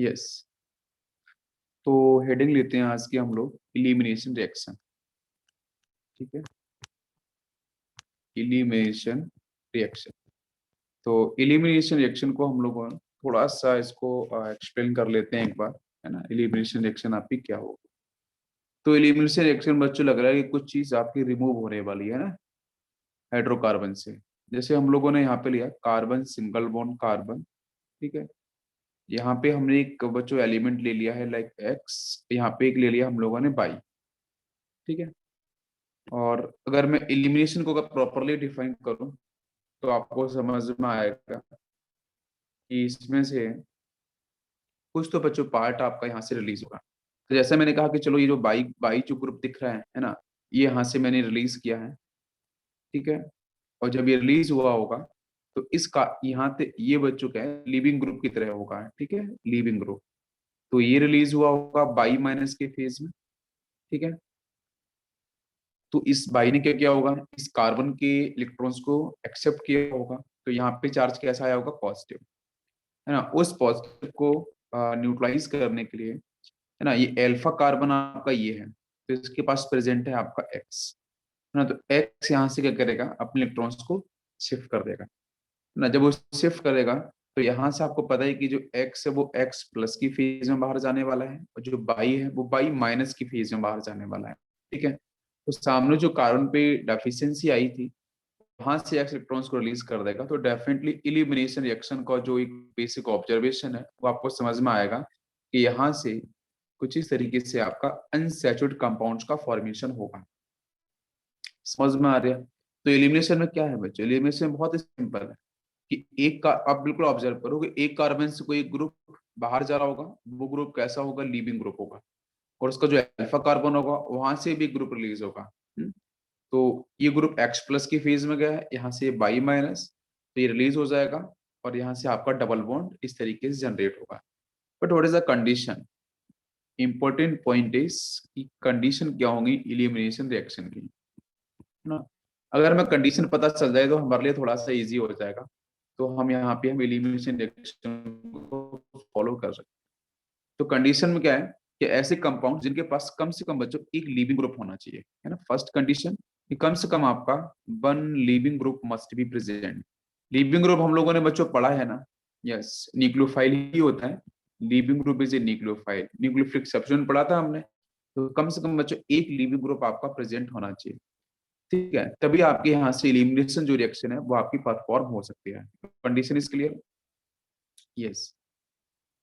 Yes, तो heading लेते हैं आज की हम लोग इलिमिनेशन रिएक्शन। ठीक है, इलिमिनेशन रिएक्शन। तो इलिमिनेशन रिएक्शन को हम लोग थोड़ा सा इसको एक्सप्लेन कर लेते हैं एक बार, है ना। इलिमिनेशन रिएक्शन आपकी क्या होगी? तो एलिमिनेशन रिएक्शन बच्चों लग रहा है कि कुछ चीज आपकी रिमूव होने वाली है ना, हाइड्रोकार्बन से। जैसे हम लोगों ने यहाँ पे लिया कार्बन, सिंगल बॉन्ड कार्बन। ठीक है, यहाँ पे हमने एक बच्चों एलिमेंट ले लिया है लाइक एक्स, यहाँ पे एक ले लिया हम लोगों ने बाई। ठीक है, और अगर मैं एलिमिनेशन को अगर प्रॉपरली डिफाइन करूँ तो आपको समझ में आएगा कि इसमें से कुछ तो बच्चों पार्ट आपका यहाँ से रिलीज होगा। तो जैसे मैंने कहा कि चलो ये जो बाई बाई जो ग्रुप दिख रहा है ना, ये यहाँ से मैंने रिलीज किया है। ठीक है, और जब ये रिलीज हुआ होगा तो इसका यहाँ पे ये बच्चों क्या है, लिविंग ग्रुप की तरह होगा। ठीक है, लिविंग ग्रुप। तो ये रिलीज हुआ होगा बाई माइनस के फेज में। ठीक है, तो इस बाई ने क्या किया होगा, इस कार्बन के इलेक्ट्रॉन्स को एक्सेप्ट किया होगा। तो यहाँ पे चार्ज कैसा आया होगा, पॉजिटिव, है ना। उस पॉजिटिव को न्यूट्रलाइज करने के लिए, है ना, ये अल्फा कार्बन आपका ये है, तो इसके पास प्रेजेंट है आपका एक्स, है ना। तो एक्स यहाँ से क्या करेगा, अपने इलेक्ट्रॉन्स को शिफ्ट कर देगा, है ना। जब वो शिफ्ट करेगा तो यहाँ से आपको पता है कि जो एक्स है वो एक्स प्लस की फेज में बाहर जाने वाला है, और जो बाई है वो बाई माइनस की फेज में बाहर जाने वाला है। ठीक है, तो सामने जो कार्बन पे डेफिशिएंसी आई थी, वहां से एक्स इलेक्ट्रॉन्स को रिलीज कर देगा। तो डेफिनेटली इलिमिनेशन रिएक्शन का जो एक बेसिक ऑब्जर्वेशन है वो आपको समझ में आएगा कि यहाँ से कुछ इस तरीके से आपका अनसैचुरेटेड कंपाउंड्स का फॉर्मेशन होगा। समझ में आ रहा है? तो एलिमिनेशन में क्या है बच्चों, एलिमिनेशन बहुत ही सिंपल है कि एक का आप बिल्कुल ऑब्जर्व करोगे, एक कार्बन से कोई ग्रुप बाहर जा रहा होगा, वो ग्रुप कैसा होगा, लीविंग ग्रुप होगा। और उसका जो अल्फा कार्बन होगा वहां से भी ग्रुप रिलीज होगा। तो ये ग्रुप एक्स प्लस की फेज में गया है, यहाँ से बाई माइनस, तो ये रिलीज हो जाएगा, और यहाँ से आपका डबल बॉन्ड इस तरीके से जनरेट होगा। But what is the condition? Important point is कि कंडीशन क्या होगी इलिमिनेशन रिएक्शन की, है ना। अगर हमें कंडीशन पता चल जाए तो हमारे लिए थोड़ा सा इजी हो जाएगा। तो हम यहाँ पे हम एलिमिनेशन रिएक्शन को फॉलो कर सकते हैं। तो कंडीशन में क्या है कि ऐसे कंपाउंड जिनके पास कम से कम बच्चों एक लीविंग ग्रुप होना चाहिए, है ना। फर्स्ट कंडीशन कि कम से कम आपका one leaving group must be present. Leaving group हम लोगों ने बच्चों पढ़ा है ना, यस, न्यूक्लियोफाइल ही होता है। Leaving group is a nucleophile, nucleophilic substituent पढ़ा था हमने। तो कम से कम बच्चों एक लीविंग ग्रुप आपका प्रेजेंट होना चाहिए। ठीक है, तभी आपके यहाँ से एलिमिनेशन जो रिएक्शन है वो आपकी परफॉर्म हो सकती है। Condition is clear? यस।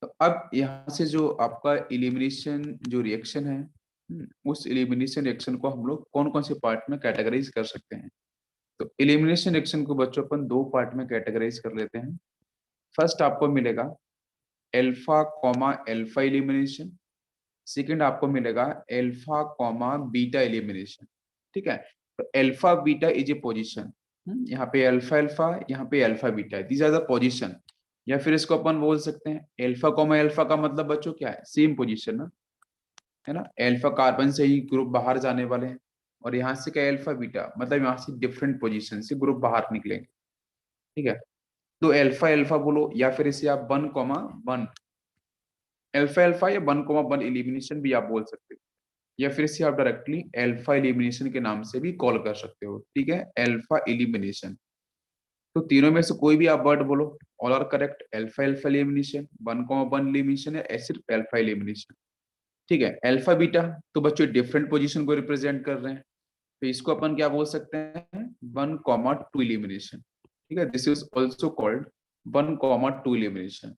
तो अब यहाँ से जो आपका एलिमिनेशन जो रिएक्शन है, उस एलिमिनेशन रिएक्शन को हम लोग कौन कौन से पार्ट में कैटेगराइज कर सकते हैं? तो एलिमिनेशन रिएक्शन को बच्चों अपन दो पार्ट में कैटेगराइज कर लेते हैं। फर्स्ट आपको मिलेगा alpha comma alpha elimination. Second आपको मिलेगा एल्फा कॉमा बीटा एलिमिनेशन। ठीक है, तो alpha beta is a position, यहाँ पे अल्फा अल्फा, यहाँ पे alpha beta, these are the position. या फिर इसको अपन बोल सकते हैं एल्फा कॉमा अल्फा का मतलब बच्चों क्या है, सेम पोजीशन ना, है ना। अल्फा कार्बन से ही ग्रुप बाहर जाने वाले हैं, और यहाँ से क्या अल्फा बीटा मतलब यहाँ से डिफरेंट पोजीशन से ग्रुप बाहर निकलेंगे। ठीक है, तो अल्फा अल्फा बोलो, या फिर इसे आप one comma one alpha alpha या वन कॉमा वन एलिमिनेशन भी आप बोल सकते हो, या फिर इसे आप डायरेक्टली अल्फा एलिमिनेशन के नाम से भी कॉल कर सकते हो। ठीक है, अल्फा एलिमिनेशन। तो तीनों में से कोई भी आप वर्ड बोलो, all are correct. Alpha alpha elimination, one comma one elimination, या सिर्फ अल्फा एलिमिनेशन। ठीक है, अल्फा बीटा तो बच्चों डिफरेंट पोजीशन को रिप्रेजेंट कर रहे हैं, तो इसको अपन क्या बोल सकते हैं, वन कॉमा टू एलिमिनेशन। ठीक है, this is also called one comma two elimination,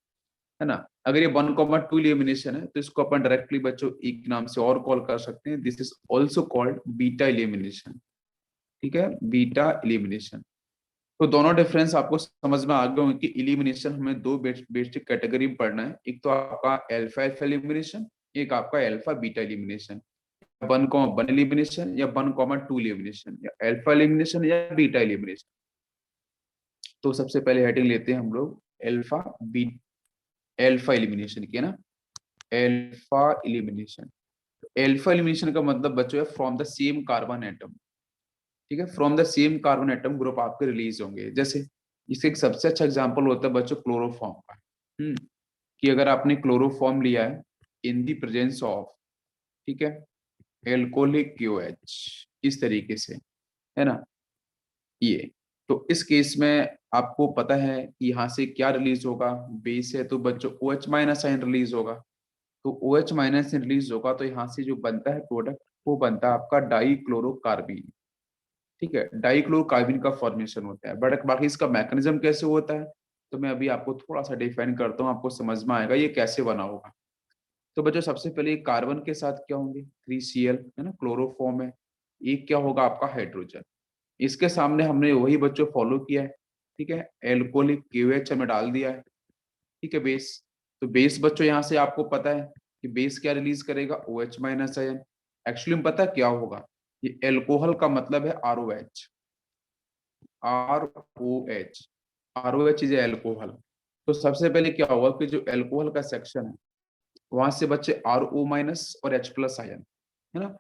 है ना। अगर ये वन कॉमा टू एलिमिनेशन है तो इसको अपन डायरेक्टली बच्चों एक नाम से और कॉल कर सकते हैं, this is also called beta elimination. ठीक है, बीटा एलिमिनेशन। तो दोनों डिफरेंस आपको समझ में आ गए होंगे कि इलिमिनेशन हमें दो बेसिक कैटेगरी में पढ़ना है, एक तो आपका अल्फा अल्फा एलिमिनेशन, एक आपका alpha beta elimination, one comma one elimination या वन कॉमा टू एलिमिनेशन, या अल्फा एलिमिनेशन या बीटा एलिमिनेशन। तो सबसे पहले हेडिंग लेते हैं हम लोग अल्फा बी अल्फा एलिमिनेशन की, है ना। अल्फा एलिमिनेशन, अल्फा एलिमिनेशन का मतलब बच्चों है from the same carbon atom. ठीक है, from the same carbon atom group आपके रिलीज होंगे। जैसे इसका एक सबसे अच्छा एग्जांपल होता है बच्चों क्लोरोफॉर्म का। कि अगर आपने क्लोरोफॉर्म लिया है इन दी प्रेजेंस ऑफ, ठीक है, एल्कोहलिक क्यूएच, इस तरीके से, है ना, ये, तो इस केस में आपको पता है कि यहाँ से क्या रिलीज होगा, बेस है तो बच्चों OH माइनस आयन रिलीज होगा। तो OH माइनस रिलीज होगा तो यहाँ से जो बनता है प्रोडक्ट, वो बनता है आपका डाइक्लोरोकार्बिन। ठीक है, डाइक्लोरोकार्बिन का फॉर्मेशन होता है, बट बाकी इसका मैकेनिज्म कैसे होता है तो मैं अभी आपको थोड़ा सा डिफाइन करता हूँ, आपको समझ में आएगा ये कैसे बना होगा। तो बच्चों सबसे पहले कार्बन के साथ क्या होंगे, 3Cl, है ना, क्लोरोफॉर्म है। एक क्या होगा आपका हाइड्रोजन, इसके सामने हमने वही बच्चों फॉलो किया है। ठीक है, एल्कोहलिक KOH हमें डाल दिया है। ठीक है, बेस, तो बेस बच्चों यहाँ से आपको पता है कि बेस क्या रिलीज करेगा, OH माइनस आयन। एक्चुअली में पता क्या होगा, ये एल्कोहल का मतलब है ROH, ROH, ROH is alcohol. तो सबसे पहले क्या होगा कि जो एल्कोहल का सेक्शन है वहां से बच्चे RO माइनस और H प्लस आयन, है ना।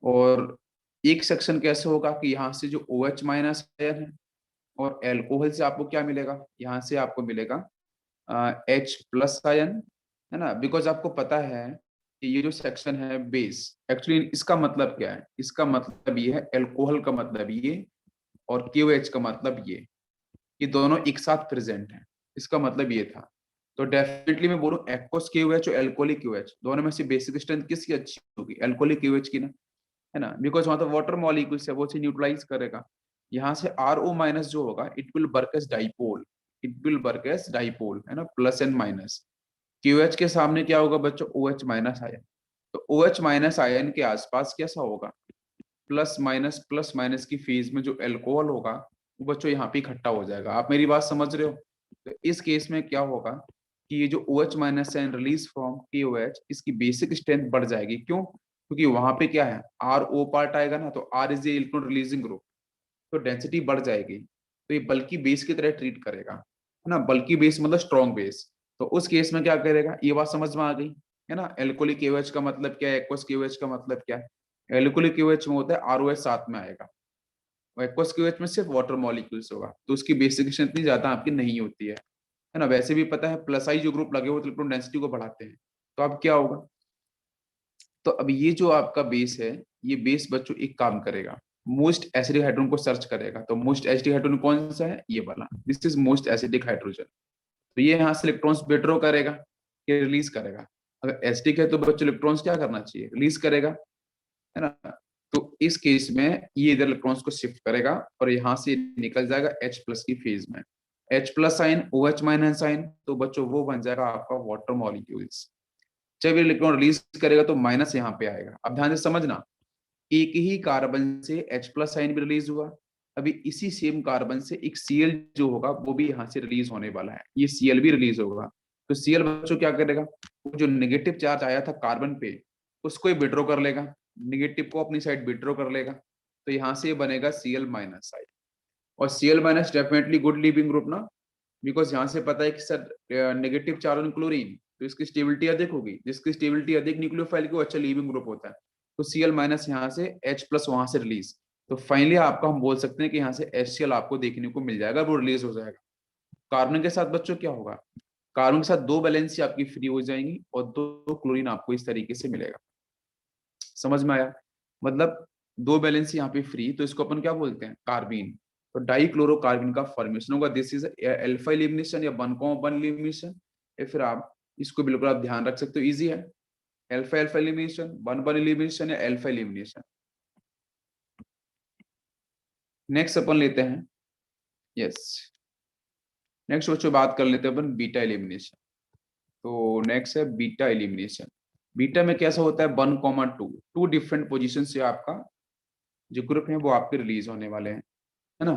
और एक सेक्शन कैसे होगा कि यहाँ से जो OH माइनस आयन है और एल्कोहल से आपको क्या मिलेगा, यहाँ से आपको मिलेगा H प्लस आयन, है ना। बिकॉज आपको पता है कि ये जो सेक्शन है बेस, एक्चुअली इसका मतलब क्या है, इसका मतलब ये है एल्कोहल का मतलब ये और KOH का मतलब ये दोनों एक साथ प्रेजेंट हैं, इसका मतलब ये था। तो डेफिनेटली मैं बोलूं एक्वस KOH और एल्कोहलिक KOH दोनों में से बेसिक स्ट्रेंथ किसकी अच्छी होगी, एल्कोहलिक KOH की ना, है ना, बिकॉज वहां तो वाटर मॉलिक्यूल्स है वो उसे न्यूट्रलाइज करेगा। यहाँ से RO माइनस जो होगा it will work as dipole, it will work as dipole, है ना, प्लस एंड माइनस। KOH के सामने क्या होगा बच्चों, OH माइनस आयन। तो OH माइनस आयन के आसपास कैसा होगा, प्लस माइनस की फेज में जो एल्कोहल होगा वो बच्चों यहाँ पे इकट्ठा हो जाएगा। आप मेरी बात समझ रहे हो। तो इस केस में क्या होगा कि ये जो OH minus and release from KOH, इसकी बेसिक स्ट्रेंथ बढ़ जाएगी। क्यों, क्योंकि वहां पे क्या है RO पार्ट आएगा ना, तो R is a electron releasing group, तो डेंसिटी बढ़ जाएगी। तो ये बल्कि बेस की तरह ट्रीट करेगा, है ना, बल्कि बेस मतलब स्ट्रॉन्ग बेस। तो उस केस में क्या करेगा, ये बात समझ में आ गई, है ना। एल्कोहलिक KOH का मतलब क्या है, एक्वस KOH का मतलब क्या है। एल्कोहलिक KOH में होता है ROH साथ में आएगा, और एक्वस KOH में सिर्फ वाटर मॉलिक्यूल्स होगा, तो उसकी बेसिक स्ट्रेंथ इतनी ज्यादा आपकी नहीं होती है ना। वैसे भी पता है प्लस आई जो ग्रुप लगे हुए इलेक्ट्रॉन डेंसिटी को बढ़ाते हैं। तो अब क्या होगा, तो अब ये जो आपका बेस है, ये बेस बच्चों एक काम करेगा, मोस्ट एसिडिक हाइड्रोजन को सर्च करेगा। तो मोस्ट एसिडिक हाइड्रोजन कौन सा है, ये वाला, this is most acidic hydrogen. तो ये यहाँ से इलेक्ट्रॉन्स विड्रॉ करेगा, ये रिलीज करेगा। अगर एसिडिक है तो बच्चों इलेक्ट्रॉन्स क्या करना चाहिए, रिलीज करेगा, है ना। तो इस केस में ये इधर इलेक्ट्रॉन्स को शिफ्ट करेगा और यहाँ से निकल जाएगा H प्लस की फेज में। H plus sign OH minus sign, तो बच्चों वो बन जाएगा आपका वाटर मॉलिक्यूल्स। जब ये इलेक्ट्रॉन रिलीज करेगा तो माइनस यहाँ पे आएगा। अब ध्यान से समझना, एक ही कार्बन से H प्लस साइन भी रिलीज हुआ, अभी इसी सेम कार्बन से एक Cl जो होगा वो भी यहाँ से रिलीज होने वाला है, ये Cl भी रिलीज होगा। तो Cl बच्चों क्या करेगा, वो जो नेगेटिव चार्ज आया था कार्बन पे उसको ही विड्रॉ कर लेगा, नेगेटिव को अपनी साइड विड्रॉ कर लेगा। तो यहाँ से ये बनेगा Cl माइनस साइड, और Cl minus definitely good leaving group ना, बिकॉज यहाँ से पता है कि sir negative charge on chlorine, तो इसकी स्टेबिलिटी अधिक होगी, जिसकी स्टेबिलिटी अधिक न्यूक्लियोफाइल की वो अच्छा लीविंग ग्रुप होता है। तो Cl माइनस यहाँ से H प्लस वहां से रिलीज, तो फाइनली आपका हम बोल सकते हैं कि यहाँ से HCl आपको देखने को मिल जाएगा, वो रिलीज हो जाएगा। कार्बन के साथ बच्चों क्या होगा, कार्बन के साथ दो वैलेंसी आपकी फ्री हो जाएंगी और दो क्लोरीन आपको इस तरीके से मिलेगा। समझ में आया, मतलब दो बैलेंस यहाँ पे फ्री, तो इसको अपन क्या बोलते हैं, कार्बीन। तो डाइक्लोरोकार्बिन का फॉर्मेशन होगा, दिस इज अल्फा एलिमिनेशन या 1,1 एलिमिनेशन, या फिर आप इसको बिल्कुल आप ध्यान रख सकते हो, इजी है, अल्फा अल्फा एलिमिनेशन, 1,1 एलिमिनेशन या अल्फा एलिमिनेशन। नेक्स्ट अपन लेते हैं, यस, नेक्स्ट बच्चों बात कर लेते हैं अपन बीटा एलिमिनेशन। तो नेक्स्ट है बीटा एलिमिनेशन। बीटा में कैसा होता है, 1,2 टू डिफरेंट पोजिशन से आपका जो ग्रुप है वो आपके रिलीज होने वाले हैं, है ना।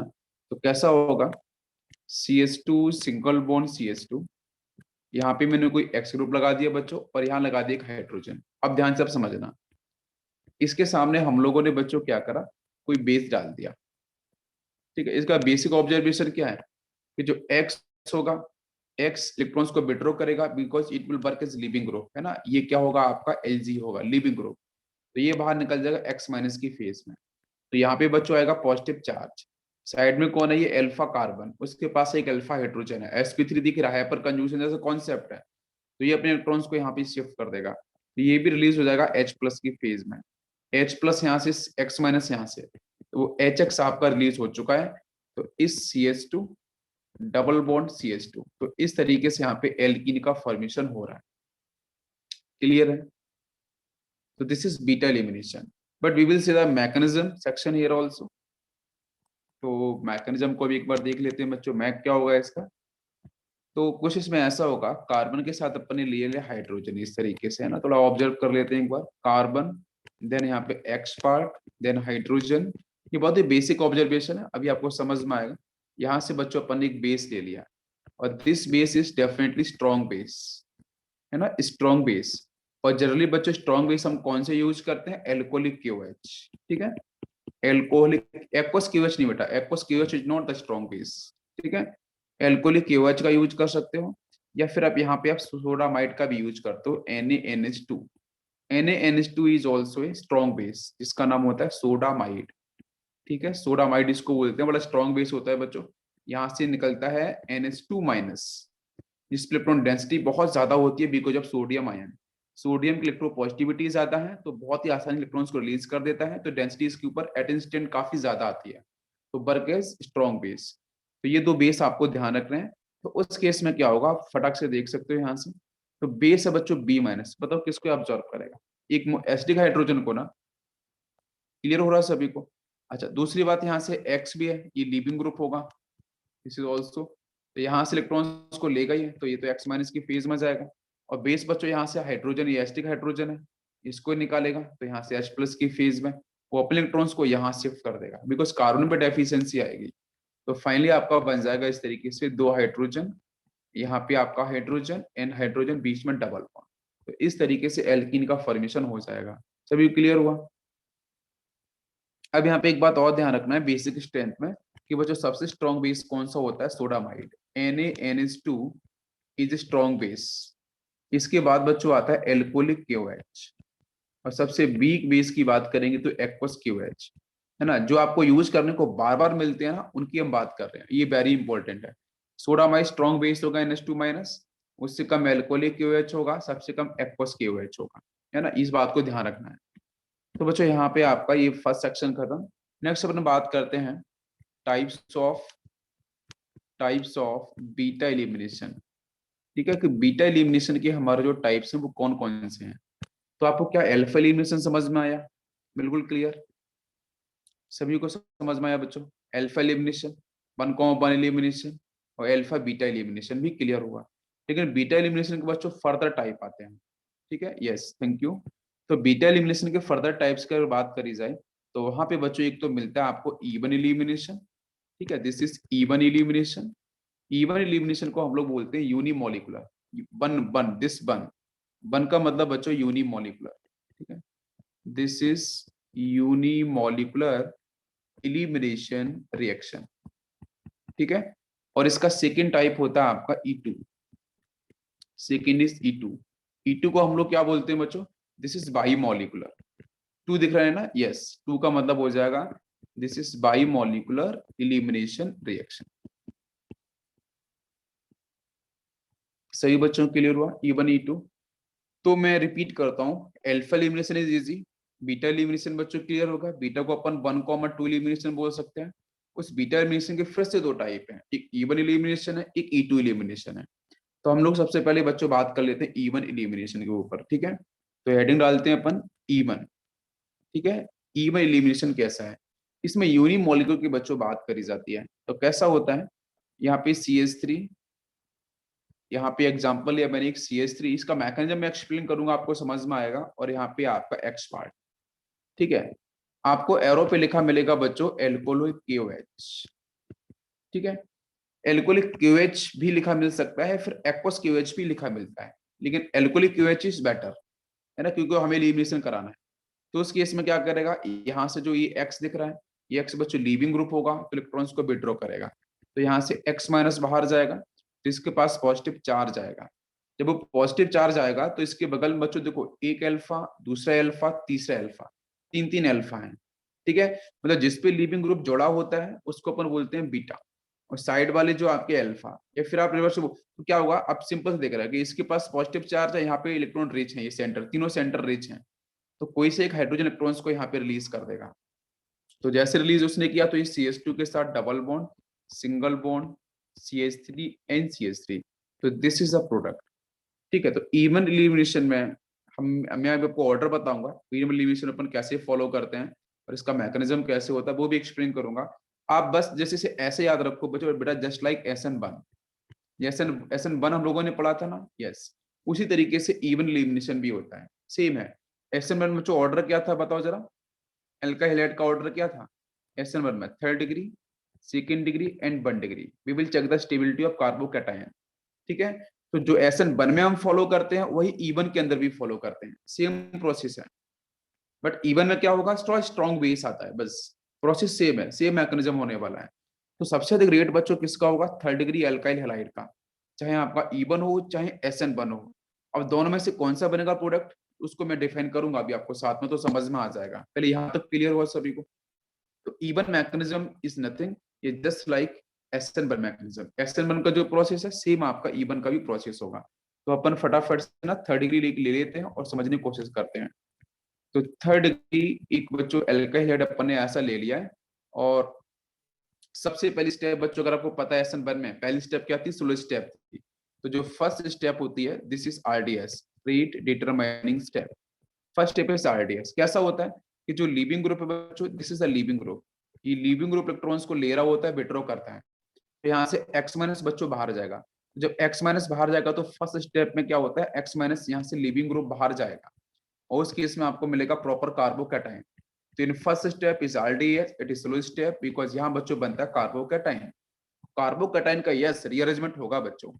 तो कैसा होगा, CH2 सिंगल बॉन्ड CH2, यहाँ पे मैंने कोई एक्स ग्रुप लगा दिया बच्चों और यहाँ लगा दिया एक हाइड्रोजन। अब ध्यान से अब समझना, इसके सामने हम लोगों ने बच्चों क्या करा, कोई बेस डाल दिया। ठीक है, इसका बेसिक ऑब्जर्वेशन क्या है कि जो एक्स होगा, एक्स इलेक्ट्रॉन्स को विड्रॉ करेगा because it will work as leaving group, है ना। ये क्या होगा आपका Lg होगा, लिविंग ग्रुप। तो ये बाहर निकल जाएगा एक्स माइनस की फेज में। तो यहाँ पे बच्चों आएगा पॉजिटिव चार्ज, साइड में कौन है, ये अल्फा कार्बन, उसके पास एक अल्फा हाइड्रोजन है, sp3 दिख रहा है, पर कंजूशन जैसा कॉन्सेप्ट है। तो ये अपने इलेक्ट्रॉन्स को यहाँ पे शिफ्ट कर देगा, तो ये भी रिलीज हो जाएगा H प्लस की फेज में। H प्लस यहाँ से, X माइनस यहाँ से, तो वो HX आपका रिलीज हो चुका है। तो इस CH2 डबल बॉन्ड CH2, तो इस तरीके से यहाँ पे एल्कीन का फॉर्मेशन हो रहा है। क्लियर है? तो this is beta elimination, but we will see the mechanism section here also. तो मैकेनिज्म को भी एक बार देख लेते हैं बच्चों, मैक क्या होगा इसका। तो कुछ इसमें ऐसा होगा, कार्बन के साथ अपन ने लिए ले हाइड्रोजन इस तरीके से, है ना, थोड़ा ऑब्जर्व कर लेते हैं एक बार। कार्बन, देन यहाँ पे एक्स पार्ट, देन हाइड्रोजन। ये बहुत ही बेसिक ऑब्जर्वेशन है, अभी आपको समझ में आएगा। यहाँ से बच्चों अपन ने एक बेस ले लिया, और this base is definitely strong base, है ना, स्ट्रॉन्ग बेस। और जनरली बच्चों स्ट्रॉन्ग बेस हम कौन से यूज करते हैं, एल्कोहलिक KOH, ठीक है। एल्कोहलिक, एक्वस KOH नहीं बेटा, aqueous KOH is not the strong base, ठीक है। एल्कोहलिक KOH का यूज कर सकते हो, या फिर आप यहाँ पे आप सोडामाइड का भी यूज करते हो, NaNH2। NaNH2 is also a strong base, जिसका नाम होता है सोडामाइड, ठीक है। सोडामाइड इसको बोलते हैं, बड़ा स्ट्रॉन्ग बेस होता है बच्चों। यहाँ से निकलता है NH2 माइनस, जिसकी इलेक्ट्रॉन डेंसिटी बहुत ज्यादा होती है because of sodium ion. Sodium की इलेक्ट्रोपॉजिटिविटी ज्यादा है, तो बहुत ही आसानी इलेक्ट्रॉन्स को रिलीज कर देता है, तो डेंसिटी इसके ऊपर एट इंस्टेंट काफी ज्यादा आती है। तो वर्क एज स्ट्रॉन्ग बेस। तो ये दो बेस आपको ध्यान रखना है। तो उस केस में क्या होगा, आप फटाक से देख सकते हो यहाँ से। तो बेस है बच्चों B माइनस, बताओ किसको ऑब्जॉर्व करेगा, एक एसिडिक हाइड्रोजन को ना। क्लियर हो रहा है सभी को? अच्छा, दूसरी बात यहाँ से X भी है, ये लीविंग ग्रुप होगा, दिस इज ऑल्सो। तो यहाँ से इलेक्ट्रॉन्स को लेगा ही है, तो ये तो X माइनस की फेज में जाएगा। और बेस बच्चों यहाँ से हाइड्रोजन, ये एसिटिक हाइड्रोजन है, इसको निकालेगा, तो यहाँ से H प्लस की फेज में वो अपने इलेक्ट्रॉन्स को यहाँ शिफ्ट कर देगा, बिकॉज कार्बन पे डेफिशिएंसी आएगी। तो फाइनली आपका बन जाएगा इस तरीके से दो हाइड्रोजन, यहाँ पे आपका हाइड्रोजन एंड हाइड्रोजन बीच में डबल बॉन्ड। तो इस तरीके से एल्कीन का फॉर्मेशन हो जाएगा। सभी क्लियर हुआ? अब यहाँ पे एक बात और ध्यान रखना है बेसिक स्ट्रेंथ में, कि वो जो सबसे स्ट्रॉन्ग बेस कौन सा होता है, sodamide. NaNH2 is strong base. इसके बाद बच्चों आता है एल्कोहलिक KOH, और सबसे वीक बेस की बात करेंगे तो एक्वस KOH, है ना। जो आपको यूज करने को बार बार मिलते हैं ना, उनकी हम बात कर रहे हैं, ये वेरी इंपॉर्टेंट है। सोडामाइड स्ट्रॉन्ग बेस होगा NH2 माइनस, उससे कम एल्कोहलिक KOH होगा, सबसे कम एक्वस KOH होगा, है ना। इस बात को ध्यान रखना है। तो बच्चों यहाँ पे आपका ये फर्स्ट सेक्शन खत्म। नेक्स्ट अपन बात करते हैं टाइप्स ऑफ बीटा एलिमिनेशन, ठीक है। कि बीटा एलिमिनेशन के हमारे जो टाइप्स हैं वो कौन कौन से हैं। तो आपको क्या अल्फा एलिमिनेशन समझ में आया? बिल्कुल क्लियर, सभी को समझ में आया बच्चों? अल्फा एलिमिनेशन, 1,1 एलिमिनेशन, और अल्फा बीटा एलिमिनेशन भी क्लियर हुआ। लेकिन बीटा एलिमिनेशन के बच्चों फर्दर टाइप आते हैं, ठीक है। Yes, thank you. तो बीटा एलिमिनेशन के फर्दर टाइप्स की अगर बात करी जाए, तो वहां पे बच्चों एक तो मिलता है आपको इवन एलिमिनेशन, ठीक है, this is even elimination. Even elimination को हम लोग बोलते हैं यूनिमोलिकुलर, बन बन दिस बन, बन का मतलब बच्चों यूनिमोलिकुलर, ठीक है। This is unimolecular elimination reaction, ठीक है। और इसका सेकेंड टाइप होता है आपका E2। Second is E2। E2 को हम लोग क्या बोलते हैं बच्चों, दिस इज बाईमोलिकुलर। टू दिख रहा है ना, यस, टू का मतलब हो जाएगा this is bimolecular elimination reaction. सही बच्चों क्लियर हुआ E1 E2? तो मैं रिपीट करता हूँ, alpha elimination is easy, beta elimination बच्चों क्लियर होगा। बीटा को अपन 1,2 एलिमिनेशन बोल सकते हैं। उस बीटा एलिमिनेशन के फिर से दो टाइप हैं, एक E1 एलिमिनेशन है, एक E2 एलिमिनेशन है। तो हम लोग सबसे पहले बच्चों बात कर लेते हैं E1 एलिमिनेशन के ऊपर, ठीक है। तो हेडिंग डालते हैं अपन E1, ठीक है। E1 एलिमिनेशन कैसा है, इसमें यूनि मॉलिक्यूल की बच्चों बात करी जाती है। तो कैसा होता है, यहाँ पे CH3, यहाँ पे एग्जांपल लिया मैंने एक CH3, इसका मैकेनिज्म मैं एक्सप्लेन करूंगा, आपको समझ में आएगा। और यहाँ पे आपका X पार्ट, ठीक है। आपको एरो पे लिखा मिलेगा बच्चों एल्कोहलिक KOH, ठीक है। एल्कोहलिक KOH भी लिखा मिल सकता है, फिर एक्वस KOH भी लिखा मिलता है, लेकिन एल्कोहलिक KOH इज बेटर, है ना, क्योंकि हमें एलिमिनेशन कराना है। तो उस केस में क्या करेगा, यहाँ से जो ये X दिख रहा है, ये X बच्चों लीविंग ग्रुप होगा, तो इलेक्ट्रॉन्स को विड्रॉ करेगा। तो यहाँ से X माइनस बाहर जाएगा, तो इसके पास पॉजिटिव चार्ज आएगा। जब वो पॉजिटिव चार्ज आएगा, तो इसके बगल में बच्चों देखो एक अल्फा, दूसरा अल्फा, तीसरा अल्फा, तीन तीन अल्फा है, ठीक है। मतलब जिसपे लीविंग ग्रुप जुड़ा होता है उसको अपन बोलते हैं बीटा, और साइड वाले जो आपके अल्फा, या फिर आप रिवर्स, तो क्या होगा, आप सिंपल से देख रहे हैं कि इसके पास पॉजिटिव चार्ज है, यहाँ पे इलेक्ट्रॉन रिच है, ये सेंटर, तीनों सेंटर रिच हैं, तो कोई से एक हाइड्रोजन इलेक्ट्रॉन्स को यहाँ पे रिलीज कर देगा। तो जैसे रिलीज उसने किया तो ये CH2 के साथ double bond, single bond, CH3 and CH3, तो दिस इज अ प्रोडक्ट। ठीक है, तो इवन एलिमिनेशन में मैं आपको ऑर्डर बताऊंगा, इवन एलिमिनेशन अपन कैसे फॉलो करते हैं और इसका मैकेनिज्म कैसे होता है वो भी एक्सप्लेन करूंगा। आप बस जैसे से ऐसे याद रखो बच्चों, बेटा जस्ट लाइक SN1, SN1 हम लोगों ने पढ़ा था ना, यस, उसी तरीके से इवन एलिमिनेशन भी होता है, सेम है। SN1 में जो ऑर्डर क्या था बताओ जरा, एल्काइल हैलाइड का ऑर्डर क्या था SN1 में, third degree, second degree and 1 degree, we will check the stability of carbocation. ठीक है, तो जो SN1 में हम फॉलो करते हैं वही इवन के अंदर भी फॉलो करते हैं, सेम प्रोसेस है, बट इवन में क्या होगा, स्ट्रॉन्ग बेस आता है, बस प्रोसेस सेम है, सेम मैकेनिज्म होने वाला है। तो सबसे अधिक रेट बच्चों किसका होगा, थर्ड डिग्री एल्काइल हैलाइड का, चाहे आपका इवन हो चाहे SN1 हो। अब दोनों में से कौन सा बनेगा प्रोडक्ट, उसको मैं डिफाइन करूंगा अभी आपको साथ में, तो समझ में आ जाएगा। पहले यहाँ तक क्लियर हुआ सभी को? तो इवन मैकेनिज्म इज नथिंग, ये just like SN1 mechanism, SN1 का जो प्रोसेस है सेम आपका इवन का भी प्रोसेस होगा। तो अपन फटाफट से ना थर्ड डिग्री ले लेते हैं और समझने की कोशिश करते हैं। तो थर्ड डिग्री एक बच्चों एल्काइल हैलाइड अपन ने ऐसा ले लिया है, और सबसे पहली स्टेप बच्चों अगर आपको पता है SN1 में पहली स्टेप क्या थी, स्लो स्टेप थी। तो जो फर्स्ट स्टेप होती है this is RDS, rate determining step. First step is RDS, कैसा होता है कि जो लीविंग ग्रुप है बच्चों, this is a leaving group, ये लीविंग ग्रुप इलेक्ट्रॉन्स को ले रहा होता है, विड्रॉ करता है, तो यहाँ से X माइनस बच्चों बाहर जाएगा। जब X माइनस बाहर जाएगा तो फर्स्ट स्टेप में क्या होता है, X माइनस यहाँ से लीविंग ग्रुप बाहर जाएगा, और उस केस में आपको मिलेगा प्रॉपर कार्बोकैटायन। तो in first step is RDS, it is slow step because यहाँ बच्चों बनता है कार्बोकैटायन। कार्बोकैटायन का यस रीअरेंजमेंट होगा बच्चों,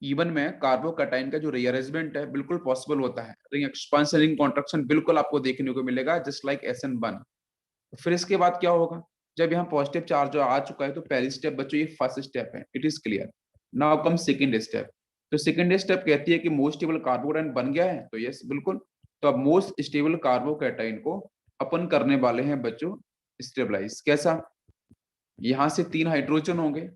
इवन में कार्बोकैटायन का जो रीअरेंजमेंट है बिल्कुल पॉसिबल होता है, रिंग एक्सपांशन रिंग कॉन्ट्रैक्शन बिल्कुल आपको देखने को मिलेगा जस्ट लाइक SN1। फिर इसके बाद क्या होगा, जब यहाँ पॉजिटिव चार्ज आ चुका है तो पहली स्टेप बच्चों ये फर्स्ट स्टेप है, it is clear. Now come second step. तो सेकंड स्टेप कहती है कि मोस्ट स्टेबल कार्बोकैटायन बन गया है, तो यस बिल्कुल। तो अब मोस्ट स्टेबल कार्बोकैटायन को अपन करने वाले हैं बच्चों स्टेबलाइज, कैसा, यहाँ से 3 हाइड्रोजन होंगे,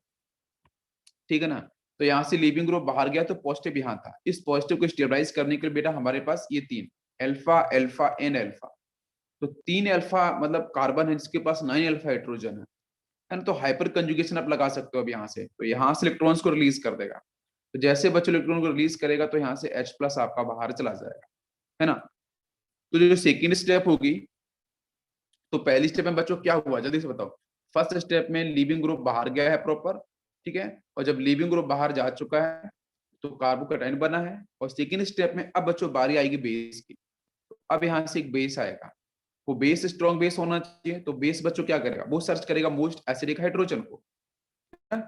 ठीक है ना, तो यहाँ से लीविंग ग्रुप बाहर गया तो पॉजिटिव यहाँ था, इस पॉजिटिव को स्टेबलाइज करने के लिए बेटा हमारे पास ये 3 अल्फा अल्फा एन अल्फा, तो 3 अल्फा मतलब कार्बन है जिसके पास 9 अल्फा हाइड्रोजन है ना, तो हाइपर कंजुगेशन आप लगा सकते हो अब यहाँ से, तो यहाँ से इलेक्ट्रॉन्स को रिलीज कर देगा। तो जैसे बच्चों इलेक्ट्रॉन को रिलीज करेगा तो यहाँ से H प्लस आपका बाहर चला जाएगा, है ना। तो जो सेकेंड स्टेप होगी, तो पहली स्टेप में बच्चों क्या हुआ जल्दी से बताओ, फर्स्ट स्टेप में लीविंग ग्रुप बाहर गया है प्रॉपर, ठीक है, और जब लीविंग ग्रुप बाहर जा चुका है तो कार्बोकैटायन बना है, और सेकेंड स्टेप में अब बच्चों बारी आएगी बेस की। अब यहाँ से एक बेस आएगा, वो बेस स्ट्रॉन्ग बेस होना चाहिए, तो बेस बच्चों क्या करेगा, वो सर्च करेगा मोस्ट एसिडिक हाइड्रोजन को, है?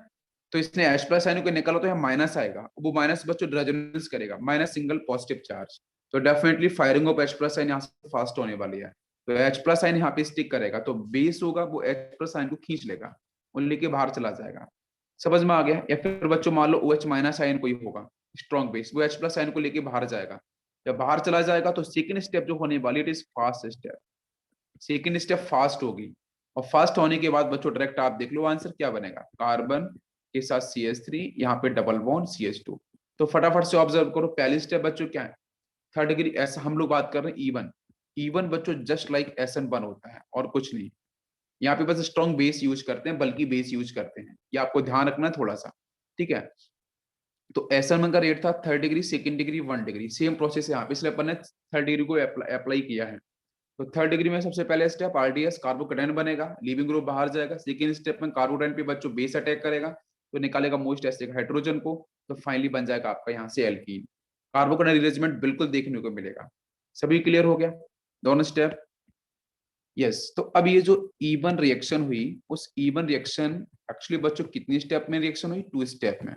तो इसने H प्लस आयन को निकाला तो यहाँ माइनस आएगा, वो माइनस बच्चों रेजोनेंस करेगा, माइनस सिंगल पॉजिटिव चार्ज, तो definitely firing of H plus ion यहाँ से फास्ट होने वाली है, तो H प्लस आयन यहाँ पे स्टिक करेगा, तो बेस होगा वो H प्लस आयन को खींच लेगा और लेके बाहर चला जाएगा। समझ में आ गया? या फिर बच्चों मान लो OH माइनस आयन कोई होगा स्ट्रॉन्ग बेस, वो H प्लस आयन को लेके बाहर जाएगा, जब बाहर चला जाएगा तो सेकेंड स्टेप जो होने वाली, it is fast step, second step fast होगी, और फास्ट होने के बाद बच्चों डायरेक्ट आप देख लो आंसर क्या बनेगा, कार्बन के साथ CH3, यहाँ पे डबल बॉन्ड CH2। तो फटाफट से ऑब्जर्व करो, पहली स्टेप बच्चों क्या है, थर्ड डिग्री, ऐसा हम लोग बात कर रहे हैं इवन, इवन बच्चों जस्ट लाइक SN1 होता है और कुछ नहीं, यहाँ पे बस स्ट्रॉन्ग बेस यूज करते हैं, बल्कि बेस यूज करते हैं, ये आपको ध्यान रखना है थोड़ा सा, ठीक है। तो SN1 का रेट था third degree, second degree, 1 degree, same process है यहाँ पे, इसलिए अपन ने थर्ड डिग्री को अप्लाई किया है। तो थर्ड डिग्री में सबसे पहले स्टेप RDS, कार्बोकैटायन बनेगा, लीविंग ग्रुप बाहर जाएगा, सेकेंड स्टेप में कार्बोकैटायन पे बच्चों बेस अटैक करेगा, तो निकालेगा मोस्ट एसिडिक हाइड्रोजन को, तो फाइनली बन जाएगा आपका यहाँ से एल्कीन। कार्बोकैटायन अरेंजमेंट बिल्कुल देखने को मिलेगा। सभी क्लियर हो गया दोनों स्टेप? यस। तो अब ये जो इवन रिएक्शन हुई, उस इवन रिएक्शन एक्चुअली बच्चों कितनी स्टेप में रिएक्शन हुई, 2 स्टेप में,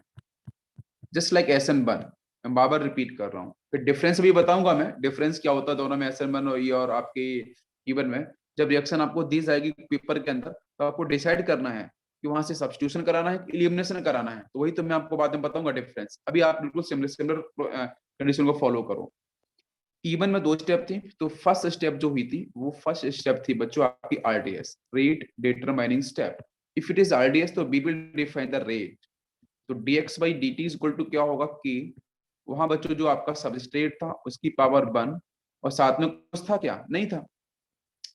जस्ट लाइक SN1। मैं बार बार रिपीट कर रहा हूँ, फिर डिफरेंस भी बताऊंगा मैं, डिफरेंस क्या होता है दोनों में, SN1 और ये और आपके इवन में। जब रिएक्शन आपको दी जाएगी पेपर के अंदर, तो आपको डिसाइड करना है कि वहां से सब्स्टिट्यूशन कराना है, एलिमिनेशन कराना है, तो वही तो मैं आपको बाद में बताऊंगा डिफरेंस। अभी आप बिल्कुल सिमिलर सिमिलर कंडीशन को फॉलो करो। इवन में 2 स्टेप थी, तो फर्स्ट स्टेप जो हुई थी वो फर्स्ट स्टेप थी बच्चों आपकी RDS, rate determining step, if it is RDS तो we will define the rate. तो dx by dt is equal to क्या होगा कि वहां बच्चों जो आपका सबस्ट्रेट था उसकी पावर 1 और साथ में कुछ था क्या, नहीं था,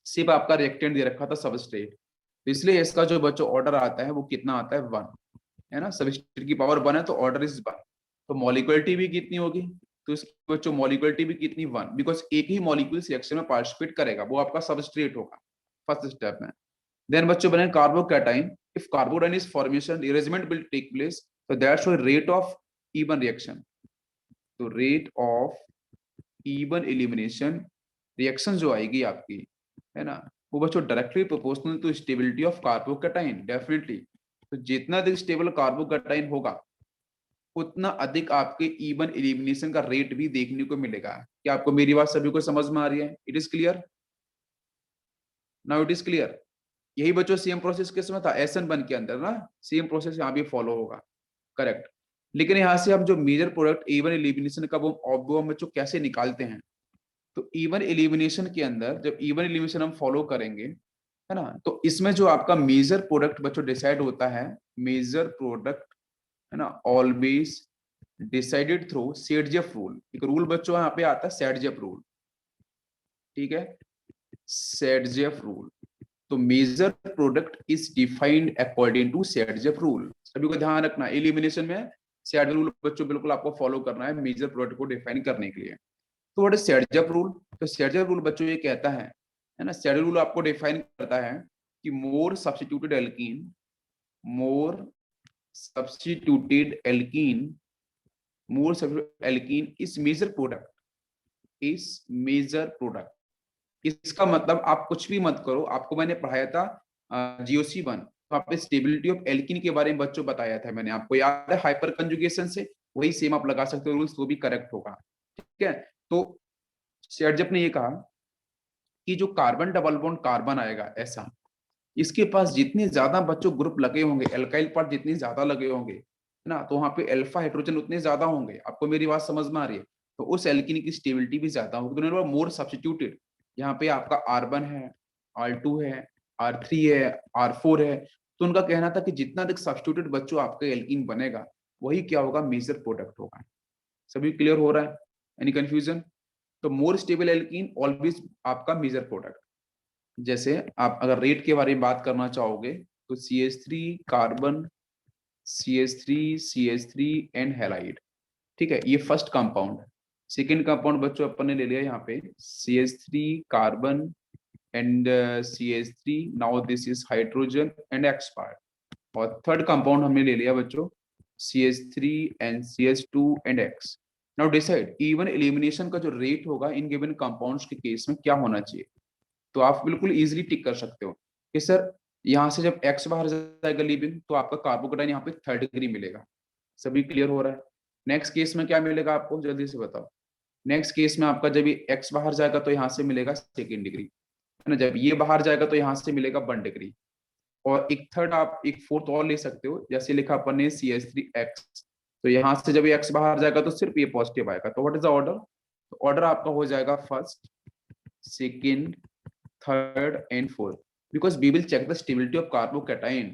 सिर्फ आपका रिएक्टेंट दे रखा था सबस्ट्रेट। तो इसलिए इसका जो बच्चों ऑर्डर आता है वो कितना आता है 1, है ना, सबस्ट्रेट की पावर 1 है तो ऑर्डर इज 1। तो मॉलिक्युलरिटी भी कितनी होगी, तो इसकी बच्चों मॉलिक्युलरिटी भी कितनी 1, बिकॉज एक ही मॉलिक्यूल रिएक्शन में पार्टिसिपेट करेगा, वो आपका सबस्ट्रेट होगा फर्स्ट स्टेप में। देन बच्चों बने carbocation, if carbocation is formation rearrangement will take place, so that's why rate of even reaction, तो rate of even elimination reaction जो आएगी आपकी, है ना, वो बच्चों directly proportional to stability of carbocation definitely. तो जितना अधिक स्टेबल कार्बोकैटाइन होगा उतना अधिक आपके इवन एलिमिनेशन का रेट भी देखने को मिलेगा। क्या आपको मेरी बात सभी को समझ में आ रही है? It is clear, now it is clear. यही बच्चों सेम प्रोसेस किसमें था, SN1 के अंदर ना, सेम प्रोसेस यहाँ भी फॉलो होगा, करेक्ट। लेकिन यहाँ से हम जो मेजर प्रोडक्ट इवन एलिमिनेशन का वो हम बच्चों कैसे निकालते हैं, तो इवन एलिमिनेशन के अंदर जब इवन एलिमिनेशन हम फॉलो करेंगे, है ना, तो इसमें जो आपका मेजर प्रोडक्ट बच्चों डिसाइड होता है, मेजर प्रोडक्ट, है ना, always decided through Saytzeff rule. एक रूल बच्चों यहाँ पे आता है सेडजेफ रूल, ठीक है, सेडजेफ रूल। तो major product is defined according to Saytzeff rule. सभी को ध्यान रखना, एलिमिनेशन में सेडजेफ रूल बच्चों बिल्कुल आपको फॉलो करना है मेजर प्रोडक्ट को डिफाइन करने के लिए। तो व्हाट इज सेडजेफ रूल? तो सेडजेफ रूल बच्चों ये कहता है ना, सेडजेफ रूल आपको डिफाइन करता है कि more substituted alkene, more substituted alkene, more substituted alkene is major product, is major product. इसका मतलब आप कुछ भी मत करो, आपको मैंने पढ़ाया था GOC1, तो आप स्टेबिलिटी ऑफ एल्कीन के बारे में बच्चों बताया था मैंने, आपको याद है, हाइपर कंजुगेशन से वही सेम आप लगा सकते हो रूल्स, वो भी करेक्ट होगा, ठीक है। तो शेरजेफ ने ये कहा कि जो कार्बन डबल बॉन्ड कार्बन आएगा ऐसा, इसके पास जितने ज्यादा बच्चों ग्रुप लगे होंगे, एल्काइल पार्ट जितने ज्यादा लगे होंगे, है ना, तो वहां पे अल्फा हाइड्रोजन उतने ज्यादा होंगे। आपको मेरी बात समझ में आ रही है? तो उस एल्कीन की स्टेबिलिटी भी ज्यादा होगी। तो मोर सब्स्टिट्यूटेड, यहाँ पे आपका R1 है, R2 है, R3 है, R4 है, तो उनका कहना था कि जितना अधिक सब्स्टिट्यूटेड बच्चों आपका एल्कीन बनेगा वही क्या होगा, मेजर प्रोडक्ट होगा। सभी क्लियर हो रहा है? Any confusion? तो मोर स्टेबल एल्कीन ऑलवेज आपका मेजर प्रोडक्ट। जैसे आप अगर रेट के बारे में बात करना चाहोगे तो CH3 carbon, CH3 CH3 and halide, ठीक है, ये फर्स्ट कंपाउंड है। सेकेंड कंपाउंड बच्चों अपन ने ले लिया यहाँ पे CH3 carbon and CH3, now this is hydrogen and X part. और थर्ड कंपाउंड हमने ले लिया बच्चों CH3 and CH2 and X। Now decide even elimination का जो रेट होगा इन गिवन कंपाउंड्स के केस में क्या होना चाहिए। तो आप बिल्कुल इजीली टिक कर सकते हो कि सर यहाँ से जब X बाहर जाएगा लीविंग तो आपका कार्बोकेटाइन यहाँ पे 3rd डिग्री मिलेगा। सभी क्लियर हो रहा है? नेक्स्ट केस में क्या मिलेगा आपको, जल्दी से बताओ। नेक्स्ट केस में आपका जब ये X बाहर जाएगा तो यहाँ से मिलेगा 2nd डिग्री, है ना, जब ये बाहर जाएगा तो यहाँ से मिलेगा 1 डिग्री, और एक थर्ड आप एक फोर्थ और ले सकते हो, जैसे लिखा अपन ने CH3X, तो यहाँ से जब ये X बाहर जाएगा तो सिर्फ ये पॉजिटिव आएगा। तो व्हाट इज द ऑर्डर? तो ऑर्डर आपका हो जाएगा 1st, 2nd, 3rd and 4th, because we will check the stability of carbocation.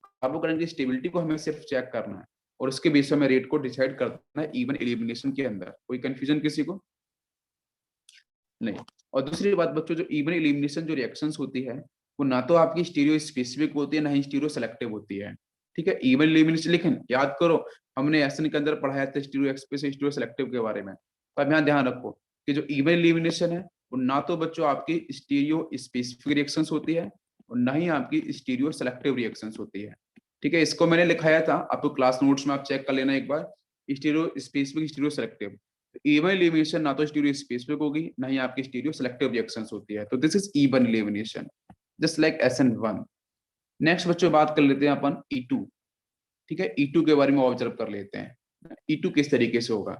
Carbocation की स्टेबिलिटी को हमें सिर्फ चेक करना है और उसके बेस पे हमें रेट को डिसाइड करना है इवन एलिमिनेशन के अंदर। कोई कंफ्यूजन किसी को? नहीं। और दूसरी बात बच्चों, जो इवन एलिमिनेशन जो रिएक्शंस होती है वो ना तो आपकी स्टीरियो स्पेसिफिक होती है ना ही स्टीरियो सेलेक्टिव होती है, ठीक है। इवन एलिमिनेशन, लेकिन याद करो हमने एसएन के अंदर पढ़ाया था स्टीरियो एक्सप्रेस स्टीरियो सेलेक्टिव के बारे में। तो अब यहाँ ध्यान रखो कि जो इवन एलिमिनेशन है वो ना तो बच्चों आपकी स्टीरियो स्पेसिफिक रिएक्शंस होती है और ना ही आपकी स्टीरियो सेलेक्टिव रिएक्शंस होती है, ठीक है। इसको मैंने लिखाया था, आपको क्लास नोट्स में आप चेक कर लेना एक बार, stereospecific stereoselective. Even elimination ना तो स्टीरियो स्पेसिफिक होगी ना ही आपकी स्टीरियो सेलेक्टिव रिएक्शंस होती है, तो this is even elimination just like SN1। Next बच्चों बात कर लेते हैं अपन E2, ठीक है। E2 के बारे में ऑब्जर्व कर लेते हैं E2 किस तरीके से होगा।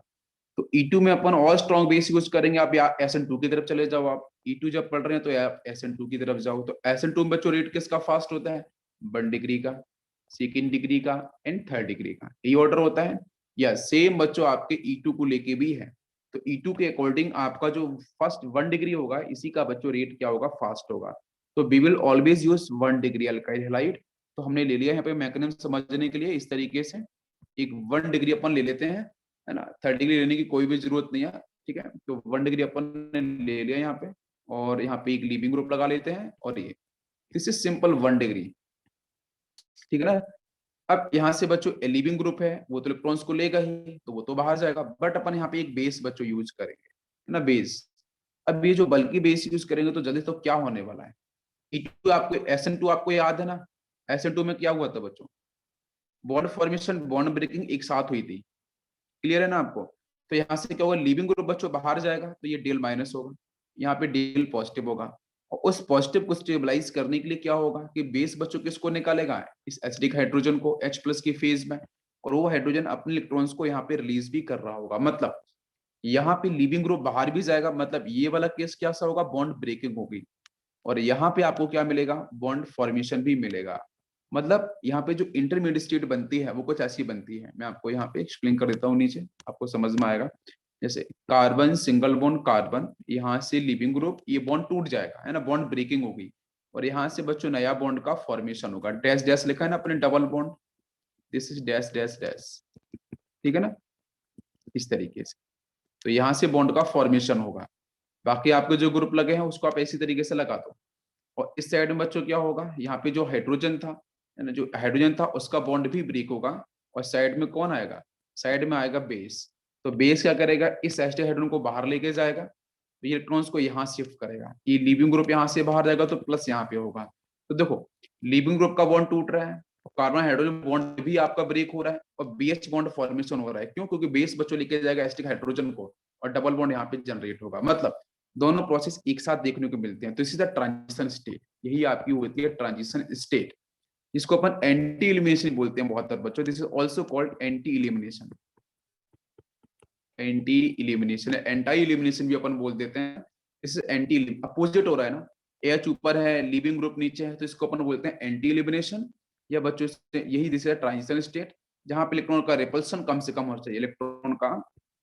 तो E2 में अपन और स्ट्रॉन्ग बेस यूज करेंगे। आप या SN2 की तरफ चले जाओ, आप E2 जब पढ़ रहे हैं तो आप SN2 की तरफ जाओ। तो SN2 में बच्चों रेट किसका फास्ट होता है, 1 डिग्री का, 2nd डिग्री का एंड 3rd डिग्री का, यही ऑर्डर होता है। या सेम बच्चों आपके E2 को लेके भी है, तो E2 के अकॉर्डिंग आपका जो फर्स्ट 1 डिग्री होगा इसी का बच्चों रेट क्या होगा, फास्ट होगा। तो we will always use 1 degree alkyl halide तो हमने ले लिया यहाँ पे मैकेनिज्म समझने के लिए इस तरीके से, एक 1 डिग्री अपन ले लेते हैं, है ना, 3rd डिग्री लेने की कोई भी जरूरत नहीं है, ठीक है। तो 1 डिग्री अपन ने ले लिया यहाँ पे, और यहाँ पे एक लीविंग ग्रुप लगा लेते हैं, और ये दिस इज सिंपल 1 डिग्री, ठीक है ना। अब यहाँ से बच्चों लीविंग ग्रुप है, वो तो इलेक्ट्रॉन्स को लेगा ही, तो वो तो बाहर जाएगा, बट अपन यहाँ पे एक बेस बच्चों यूज करेंगे, है ना, बेस। अब ये जो बल्कि बेस यूज करेंगे तो जल्दी तो क्या होने वाला है, E2 आपको, SN2 आपको याद है ना, SN2 में क्या हुआ था बच्चों, बॉन्ड फॉर्मेशन बॉन्ड ब्रेकिंग एक साथ हुई थी, क्लियर है ना आपको। तो यहाँ से क्या होगा, लिविंग ग्रुप बच्चों बाहर जाएगा, तो ये डेल माइनस होगा, यहाँ पे डेल पॉजिटिव होगा, और उस पॉजिटिव को स्टेबलाइज करने के लिए क्या होगा कि बेस बच्चों किसको निकालेगा, इस एसिडिक हाइड्रोजन को H प्लस की फेज में, और वो हाइड्रोजन अपने इलेक्ट्रॉन्स को यहाँ पे रिलीज भी कर रहा होगा। मतलब यहाँ पे लिविंग ग्रुप बाहर भी जाएगा, मतलब ये वाला केस क्या सा होगा, बॉन्ड ब्रेकिंग होगी, और यहाँ पे आपको क्या मिलेगा, बॉन्ड फॉर्मेशन भी मिलेगा। मतलब यहाँ पे जो इंटरमीडिएट स्टेट बनती है वो कुछ ऐसी बनती है, मैं आपको यहाँ पे एक्सप्लेन कर देता हूँ, नीचे आपको समझ में आएगा। जैसे कार्बन सिंगल बॉन्ड कार्बन, यहाँ से लिविंग ग्रुप, ये बॉन्ड टूट जाएगा, है ना, बॉन्ड ब्रेकिंग होगी, और यहाँ से बच्चों नया बॉन्ड का फॉर्मेशन होगा, डैश डैश लिखा है ना अपने double bond, this is dash dash dash, ठीक है ना, इस तरीके से। तो यहाँ से बॉन्ड का फॉर्मेशन होगा, बाकी आपके जो ग्रुप लगे हैं उसको आप इसी तरीके से लगा दो। और इस साइड में बच्चों क्या होगा, यहाँ पे जो हाइड्रोजन था, है ना, जो हाइड्रोजन था उसका बॉन्ड भी ब्रेक होगा, और साइड में कौन आएगा, साइड में आएगा बेस। तो बेस क्या करेगा, इस एस्टर हाइड्रोजन को बाहर लेके जाएगा, तो ये इलेक्ट्रॉन्स को यहाँ शिफ्ट करेगा, ये लिविंग ग्रुप यहाँ से बाहर जाएगा तो प्लस यहाँ पे होगा। तो देखो लिविंग ग्रुप का बॉन्ड टूट रहा है, कार्बन हाइड्रोजन बॉन्ड भी आपका ब्रेक हो रहा है, और BH बॉन्ड फॉर्मेशन हो रहा है, क्यों, क्योंकि बेस बच्चों लेके जाएगा एस्टिक हाइड्रोजन को, और डबल बॉन्ड यहाँ पे जनरेट होगा। मतलब दोनों प्रोसेस एक साथ देखने को मिलते हैं, तो इसी तरह ट्रांजिशन स्टेट, यही आपकी होती है ट्रांजिशन स्टेट, जिसको अपन एंटी इलिमिनेशन बोलते हैं बहुत सारे बच्चों, this is also called anti elimination, anti elimination, anti elimination भी अपन बोल देते हैं। इस एंटी अपोजिट हो रहा है ना, एच ऊपर है लिविंग ग्रुप नीचे है, तो इसको अपन बोलते हैं एंटी इलिमिनेशन, या बच्चों यही दिस इज ट्रांजिशन स्टेट, जहां पे इलेक्ट्रॉन का रिपल्शन कम से कम होना चाहिए, इलेक्ट्रॉन का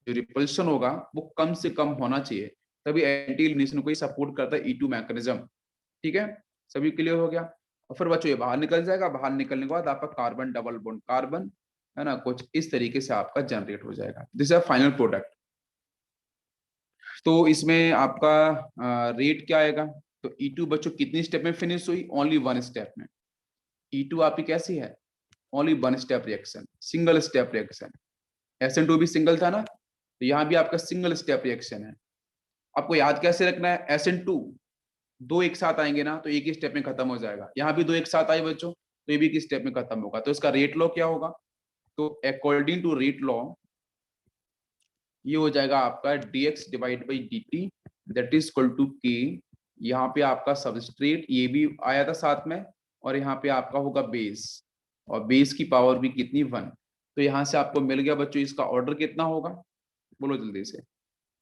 जो रिपल्शन होगा वो कम से कम होना चाहिए, तभी एंटी इलिमिनेशन को सपोर्ट करता है E2 मैकेनिज्म, ठीक है, सभी क्लियर हो गया। और फिर बच्चों ये बाहर निकल जाएगा, बाहर निकलने के बाद आपका कार्बन डबल बॉन्ड कार्बन, है ना, कुछ इस तरीके से आपका जनरेट हो जाएगा, दिस इज फाइनल प्रोडक्ट। तो इसमें आपका रेट क्या आएगा, तो E2 बच्चों कितनी स्टेप में फिनिश हुई, ओनली 1 स्टेप में। E2 आपकी कैसी है, only 1 step reaction, single step reaction, SN2 भी सिंगल था ना, तो यहाँ भी आपका सिंगल स्टेप रिएक्शन है। आपको याद कैसे रखना है, SN2 दो एक साथ आएंगे ना तो एक ही स्टेप में खत्म हो जाएगा, यहाँ भी दो एक साथ आए बच्चों तो ये भी एक स्टेप में खत्म होगा, तो इसका रेट लॉ क्या होगा, तो अकॉर्डिंग टू रेट लॉ ये हो जाएगा आपका dx divide by dt, that is equal to k, यहाँ पे आपका सबस्ट्रेट ये भी आया था साथ में, और यहाँ पे आपका होगा बेस, और बेस की पावर भी कितनी 1, तो यहाँ से आपको मिल गया बच्चों इसका ऑर्डर कितना होगा, बोलो जल्दी से,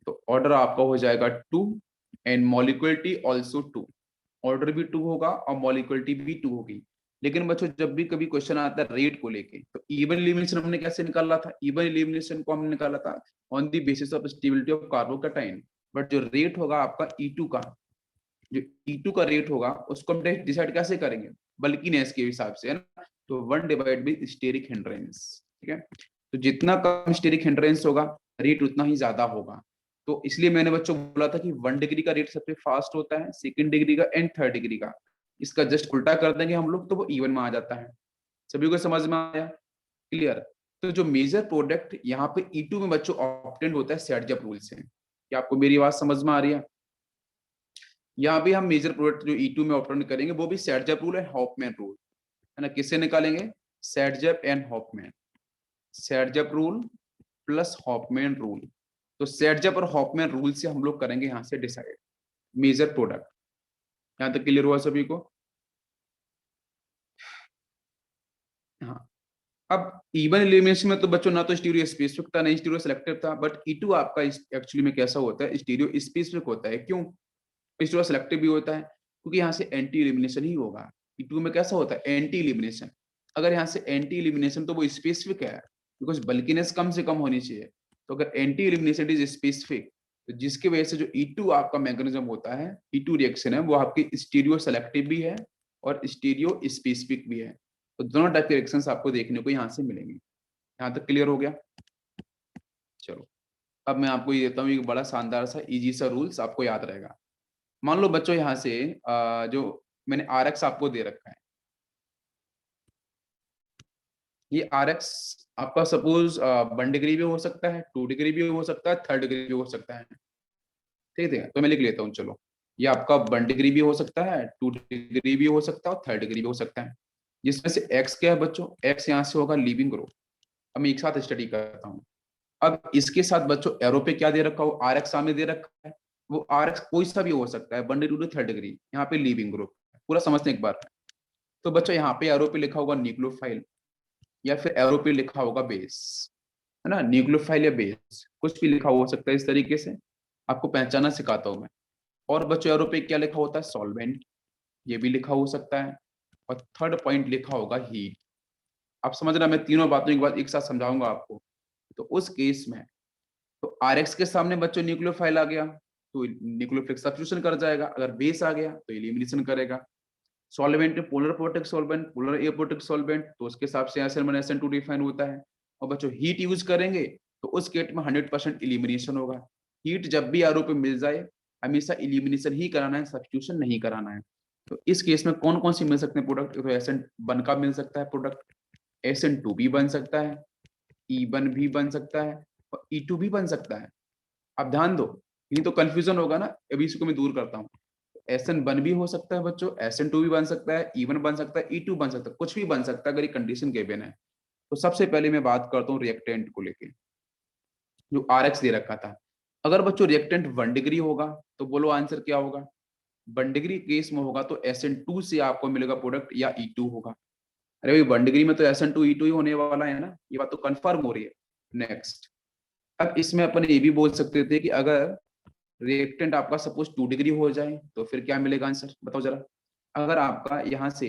तो ऑर्डर आपका हो जाएगा 2, एंड मॉलिक्युलरिटी ऑल्सो 2, ऑर्डर भी 2 होगा और मॉलिक्युलरिटी भी 2 होगी। लेकिन बच्चों जब भी कभी क्वेश्चन आता है रेट को लेके, तो इवन एलिमिनेशन हमने कैसे निकाला था, इवन एलिमिनेशन को हमने निकाला था on the basis of stability of carbocation, but जो रेट होगा आपका E2 का, जो E2 का रेट होगा उसको हम डिसाइड कैसे करेंगे, बल्किनेस के हिसाब से, है ना, तो 1 डिवाइड बाई स्टेरिक हिंड्रेंस, ठीक है, तो जितना कम स्टेरिक हिंड्रेंस होगा रेट उतना ही ज्यादा होगा। तो इसलिए मैंने बच्चों बोला था कि 1 डिग्री का रेट सबसे फास्ट होता है, 2nd डिग्री का एंड 3rd डिग्री का, इसका जस्ट उल्टा कर देंगे हम लोग तो वो इवन में आ जाता है। सभी को समझ में आया, क्लियर। तो जो मेजर प्रोडक्ट यहाँ पे E2 में बच्चों ऑब्टेंड होता है सेटजप रूल से, क्या आपको मेरी बात समझ में आ रही है, यहाँ भी हम मेजर प्रोडक्ट जो E2 में ऑब्टेंड करेंगे वो भी सेटजप रूल है, हॉफमैन रूल, है ना, किससे निकालेंगे, Saytzeff and Hofmann, Saytzeff rule plus Hofmann rule, तो सेटजप और हॉफमैन रूल से हम लोग करेंगे यहाँ से डिसाइड मेजर प्रोडक्ट। यहाँ तक क्लियर हुआ सभी को, हाँ। अब इवन एलिमिनेशन में तो बच्चों ना तो स्टीरियो स्पेसिफिक था, नहीं स्टीरियो सेलेक्टिव था, बट E2 आपका एक्चुअली में कैसा होता है, स्टीरियो स्पेसिफिक होता है, क्यों, स्टीरियो सेलेक्टिव भी होता है क्योंकि यहाँ से एंटी एलिमिनेशन ही होगा। E2 में कैसा होता है एंटी एलिमिनेशन, अगर यहाँ से एंटी एलिमिनेशन तो वो स्पेसिफिक है, बिकॉज बल्किनेस कम से कम होनी चाहिए, तो अगर एंटी एलिमिनेशन इज स्पेसिफिक तो जिसकी वजह से जो E2 आपका मैकेनिज्म होता है, E2 रिएक्शन है वो आपकी स्टीरियो सेलेक्टिव भी है और स्टीरियो स्पेसिफिक भी है। तो दोनों टाइप के रिएक्शंस आपको देखने को यहाँ से मिलेंगे। यहाँ तक क्लियर हो गया? चलो अब मैं आपको ये देता हूँ एक बड़ा शानदार सा इजी सा रूल्स, आपको याद रहेगा। मान लो बच्चों यहाँ से जो मैंने RX आपको दे रखा है, ये RX आपका सपोज 1 डिग्री भी हो सकता है, 2 डिग्री भी हो सकता है, 3rd डिग्री भी हो सकता है। ठीक है, तो मैं लिख लेता हूँ। चलो, ये आपका 1 डिग्री भी हो सकता है, 2 डिग्री भी हो सकता है और 3rd डिग्री भी हो सकता है। जिसमें से एक्स क्या है बच्चों? एक्स यहाँ से होगा लिविंग ग्रुप। अब मैं एक साथ स्टडी करता हूँ। अब इसके साथ बच्चों एरो पे क्या दे रखा हो? RX सामने दे रखा है। वो RX कोई सा भी हो सकता है, 1 डिग्री टू 3rd डिग्री। यहाँ पे लिविंग ग्रुप पूरा समझते हैं एक बार। तो बच्चों यहाँ पे एरो पे लिखा होगा न्यूक्लियोफाइल, या फिर एरो पे लिखा होगा बेस, है ना? न्यूक्लियोफाइल या बेस कुछ भी लिखा हो सकता है। इस तरीके से आपको पहचाना सिखाता हूँ मैं। और बच्चों एरो पे क्या लिखा होता है? सॉल्वेंट, ये भी लिखा हो सकता है। और 3rd पॉइंट लिखा होगा हीट। आप समझ रहे हैं, मैं तीनों बातों के बाद एक साथ समझाऊंगा आपको। तो उस केस में तो RX के सामने बच्चों न्यूक्लियोफाइल आ गया तो न्यूक्लियोफिलिक सब्स्टिट्यूशन कर जाएगा। अगर बेस आ गया तो एलिमिनेशन करेगा। सॉल्वेंट में polar protic solvent, polar aprotic solvent, तो उसके हिसाब से SN1 SN2 डिफाइन होता है। और बच्चों हीट यूज करेंगे तो उस केस में 100% एलिमिनेशन होगा। हीट जब भी आरओ पे मिल जाए हमेशा एलिमिनेशन ही कराना है, सब्स्टिट्यूशन नहीं कराना है। तो इस केस में कौन कौन सी मिल सकते हैं प्रोडक्ट? तो SN1 का मिल सकता है प्रोडक्ट, SN2 भी बन सकता है, E1 भी बन सकता है और E2 भी बन सकता है। आप ध्यान दो, नहीं तो कंफ्यूजन होगा ना, अभी इसको मैं दूर करता हूँ। SN1 भी हो सकता है बच्चों, SN2 भी बन सकता है, E1 बन सकता है, E2 बन सकता है, कुछ भी बन सकता है अगर ये कंडीशन गिवन है। तो सबसे पहले मैं बात करता हूँ रिएक्टेंट को लेके, जो RX दे रखा था। अगर बच्चों रिएक्टेंट 1 डिग्री होगा तो बोलो आंसर क्या होगा? 1 डिग्री केस में होगा तो SN2 से आपको मिलेगा प्रोडक्ट या E2 होगा। अरे भाई 1 डिग्री में तो SN2 E2 ही होने वाला है ना, ये बात तो कंफर्म हो रही है। नेक्स्ट, अब इसमें अपन ये भी बोल सकते थे कि अगर रिएक्टेंट आपका सपोज 2 डिग्री हो जाए तो फिर क्या मिलेगा आंसर? बताओ जरा। अगर आपका यहाँ से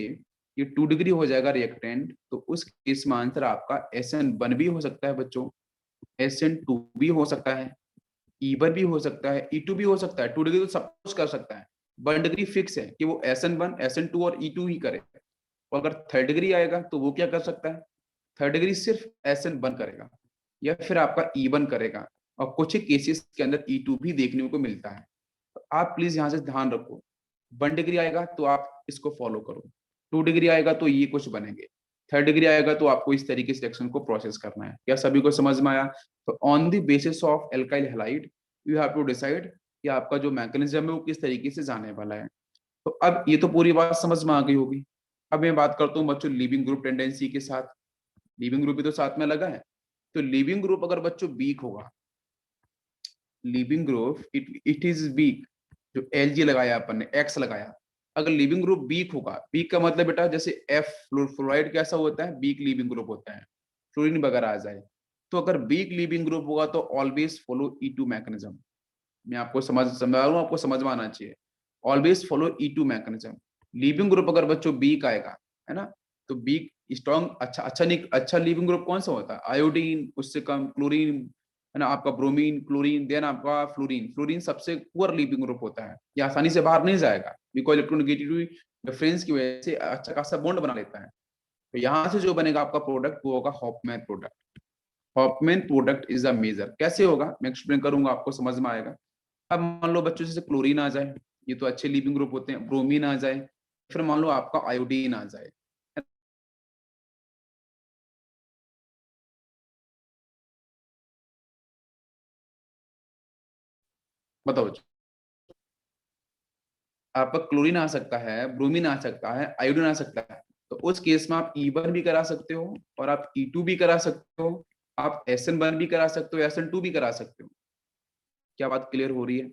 ये 2 डिग्री हो जाएगा रिएक्टेंट तो उस केस में आंसर आपका SN1 भी हो सकता है बच्चों, SN2 भी हो सकता है, E1 भी हो सकता है, E2 भी हो सकता है। 2 डिग्री तो सब कुछ कर सकता है। 1 डिग्री फिक्स है कि वो SN1 SN2 और E2 ही करे। और अगर 3rd डिग्री आएगा तो वो क्या कर सकता है? 3rd डिग्री सिर्फ SN1 करेगा या फिर आपका E1 करेगा। और कुछ ही केसेस के अंदर E2 भी देखने को मिलता है। तो आप प्लीज यहाँ से ध्यान रखो, 1 डिग्री आएगा तो आप इसको फॉलो करो, 2 डिग्री आएगा तो ये कुछ बनेंगे, 3rd डिग्री आएगा तो आपको इस तरीके से रिएक्शन को प्रोसेस करना है। क्या सभी को समझ में आया? तो on the basis of alkyl halide you have to decide कि आपका जो मैकेनिज्म है वो किस तरीके से जाने वाला है। तो अब ये तो पूरी बात समझ में आ गई होगी। अब मैं बात करता हूँ बच्चों लिविंग ग्रुप टेंडेंसी के साथ। लिविंग ग्रुप भी तो साथ में लगा है। तो लिविंग ग्रुप अगर बच्चों वीक होगा, leaving group it is weak, जो LG लगाया अपन ने, X लगाया। अगर लिविंग ग्रुप वीक होगा, वीक का मतलब बेटा जैसे F फ्लोराइड कैसा होता है? वीक लिविंग ग्रुप होता है, फ्लोरीन वगैरह आ जाए। तो अगर वीक लिविंग ग्रुप होगा तो ऑलवेज फॉलो E2 मैकेनिज्म। मैं आपको समझा रहा हूँ, आपको समझ में आना चाहिए। Always follow E2 mechanism. Leaving group अगर बच्चों वीक आएगा, है ना, तो वीक स्ट्रॉन्ग अच्छा अच्छा नहीं, अच्छा लिविंग ग्रुप कौन सा होता है? आयोडीन, उससे कम क्लोरीन, है ना, आपका ब्रोमीन, क्लोरीन, देन आपका फ्लोरीन। फ्लोरीन सबसे पुअर लिविंग ग्रुप होता है, ये आसानी से बाहर नहीं जाएगा, बिकॉज इलेक्ट्रोनेगेटिविटी डिफरेंस की वजह से अच्छा खासा बॉन्ड बना लेता है। तो यहाँ से जो बनेगा आपका प्रोडक्ट वो होगा Hofmann product. Hofmann product is a major. कैसे होगा मैं एक्सप्लेन करूंगा, आपको समझ में आएगा। अब मान लो बच्चों जैसे क्लोरीन आ जाए, ये तो अच्छे लिविंग ग्रुप होते हैं, ब्रोमीन आ जाए, फिर मान लो आपका आयोडीन आ जाए। बताओ, आपका क्लोरीन आ सकता है, ब्रोमीन आ सकता है, आयोडीन आ सकता है। तो उस केस में आप E1 भी करा सकते हो और आप E2 भी करा सकते हो, आप SN1 भी करा सकते हो, SN2 भी करा सकते हो। क्या बात क्लियर हो रही है?